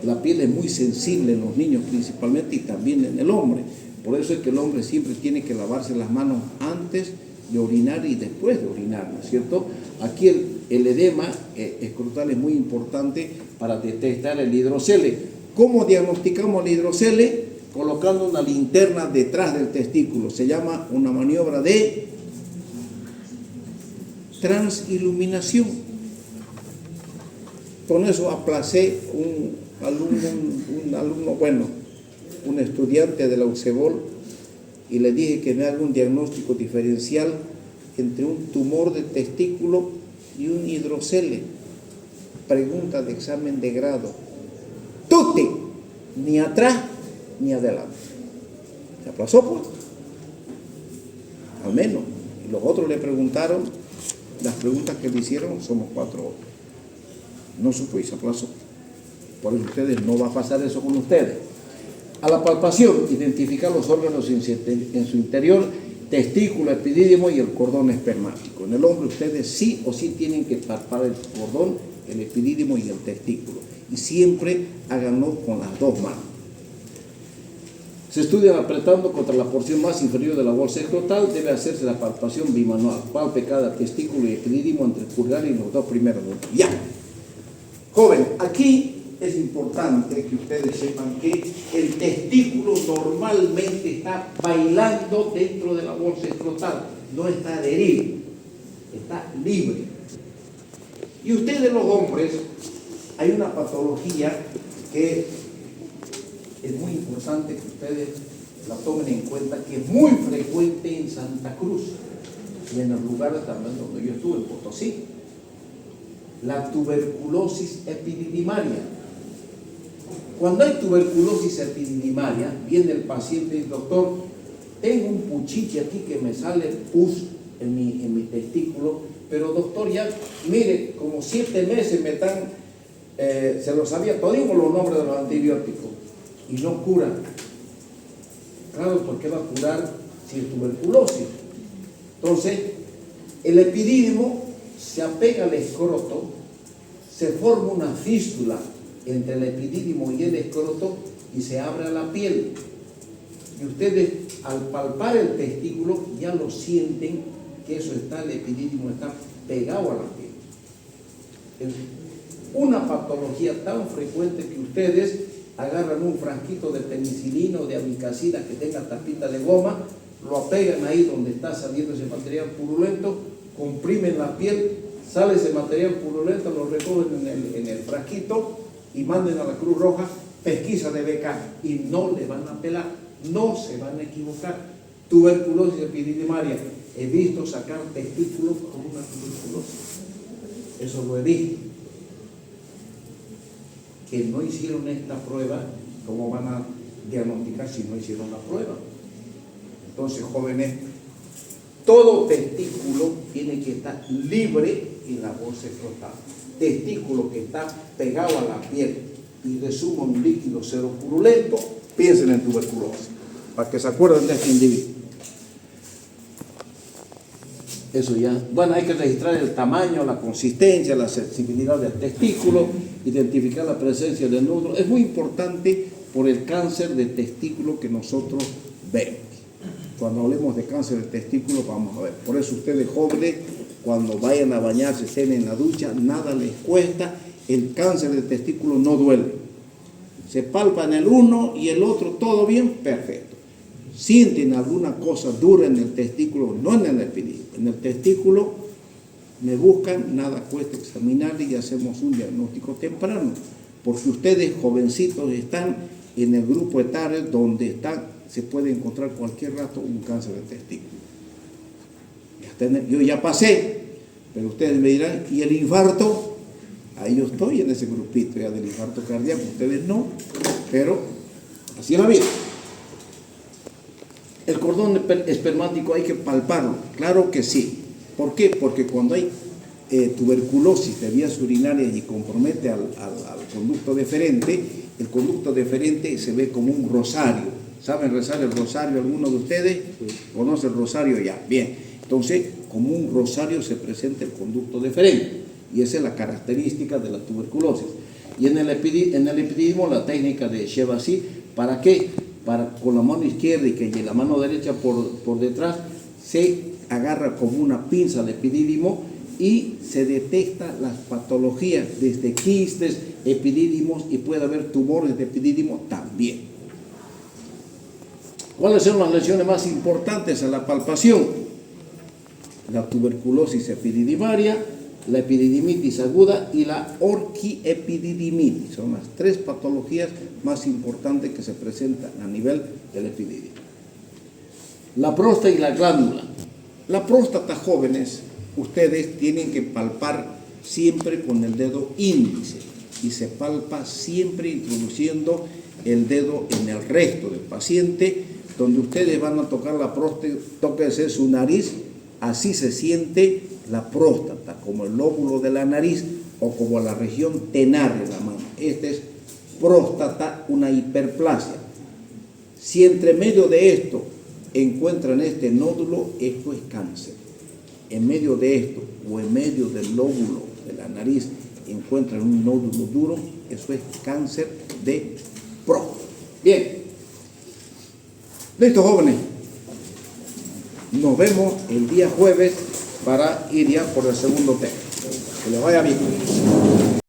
la piel es muy sensible en los niños principalmente y también en el hombre. Por eso es que el hombre siempre tiene que lavarse las manos antes de orinar y después de orinar, ¿no es cierto? Aquí el edema escrotal es muy importante para detectar el hidrocele. ¿Cómo diagnosticamos el hidrocele? Colocando una linterna detrás del testículo. Se llama una maniobra de transiluminación. Con eso aplacé un estudiante de la UCEBOL, y le dije que me haga un diagnóstico diferencial entre un tumor de testículo y un hidrocele. Pregunta de examen de grado. ¡Tuti! Ni atrás ni adelante. Se aplazó, pues. Al menos. Y los otros le preguntaron, las preguntas que le hicieron, somos 4 horas. No supo y se aplazó. Por eso ustedes, no va a pasar eso con ustedes. A la palpación, identificar los órganos en su interior, testículo, epidídimo y el cordón espermático. En el hombre ustedes sí o sí tienen que palpar el cordón, el epidídimo y el testículo. Y siempre háganlo con las dos manos. Se estudian apretando contra la porción más inferior de la bolsa escrotal. Debe hacerse la palpación bimanual. Palpe cada testículo y epidídimo entre el pulgar y los 2 primeros dedos. Ya. Joven, aquí es importante que ustedes sepan que el testículo normalmente está bailando dentro de la bolsa escrotal, no está adherido, está libre. Y ustedes, los hombres, hay una patología que es muy importante que ustedes la tomen en cuenta, que es muy frecuente en Santa Cruz y en los lugares también donde yo estuve, en Potosí: la tuberculosis epididimaria. Cuando hay tuberculosis epididimaria, viene el paciente y dice: doctor, tengo un puchiche aquí que me sale pus en mi testículo, pero doctor, ya, mire, como 7 meses me están, se lo sabía todo, digo los nombres de los antibióticos, y no cura. Claro, ¿por qué va a curar si es tuberculosis? Entonces, el epidídimo se apega al escroto, se forma una fístula entre el epidídimo y el escroto y se abre a la piel. Y ustedes, al palpar el testículo, ya lo sienten que eso está, el epidídimo está pegado a la piel. Es una patología tan frecuente que ustedes agarran un frasquito de penicilina o de amicacina que tenga tapita de goma, lo apegan ahí donde está saliendo ese material purulento, comprimen la piel, sale ese material purulento, lo recogen en el frasquito y manden a la Cruz Roja, pesquisa de BK, y no le van a pelar, no se van a equivocar. Tuberculosis epididimaria, he visto sacar testículos con una tuberculosis, eso lo he visto. Que no hicieron esta prueba, ¿cómo van a diagnosticar si no hicieron la prueba? Entonces, jóvenes, todo testículo tiene que estar libre en la bolsa escrotal. Testículo que está pegado a la piel y resuma un líquido cero purulento, piensen en tuberculosis, para que se acuerden de este individuo. Eso ya. Bueno, hay que registrar el tamaño, la consistencia, la sensibilidad del testículo, identificar la presencia del nódulo. Es muy importante por el cáncer de testículo que nosotros vemos. Cuando hablemos de cáncer de testículo, vamos a ver. Por eso ustedes, jóvenes, cuando vayan a bañarse, estén en la ducha, nada les cuesta. El cáncer de testículo no duele. Se palpa en el uno y el otro, todo bien, perfecto. Sienten alguna cosa dura en el testículo, no en el epidídimo, en el testículo, me buscan, nada cuesta examinar y hacemos un diagnóstico temprano, porque ustedes, jovencitos, están en el grupo etario donde se puede encontrar cualquier rato un cáncer de testículo. Yo ya pasé, pero ustedes me dirán, ¿y el infarto? Ahí yo estoy en ese grupito ya del infarto cardíaco, ustedes no, pero así es la vida. El cordón espermático hay que palparlo, claro que sí. ¿Por qué? Porque cuando hay tuberculosis de vías urinarias y compromete al conducto deferente, el conducto deferente se ve como un rosario. ¿Saben rezar el rosario alguno de ustedes? Sí. ¿Conoce el rosario ya? Bien. Entonces, como un rosario se presenta el conducto deferente. Y esa es la característica de la tuberculosis. Y en el epididimo, la técnica de Shevasi, ¿para qué? Para con la mano izquierda y la mano derecha por detrás, se agarra como una pinza de epidídimo y se detecta las patologías desde quistes, epidídimos y puede haber tumores de epidídimo también. ¿Cuáles son las lesiones más importantes en la palpación? La tuberculosis epididimaria, la epididimitis aguda y la orquiepididimitis. Son las 3 patologías más importantes que se presentan a nivel del epididimo. La próstata y la glándula. La próstata, jóvenes, ustedes tienen que palpar siempre con el dedo índice y se palpa siempre introduciendo el dedo en el recto del paciente. Donde ustedes van a tocar la próstata, tóquense su nariz, así se siente la próstata, como el lóbulo de la nariz o como la región tenar de la mano. Esta es próstata, una hiperplasia. Si entre medio de esto encuentran este nódulo, esto es cáncer. En medio de esto o en medio del lóbulo de la nariz encuentran un nódulo duro, eso es cáncer de próstata. Bien. Listo, jóvenes. Nos vemos el día jueves para ir ya por el segundo tema. Que les vaya bien.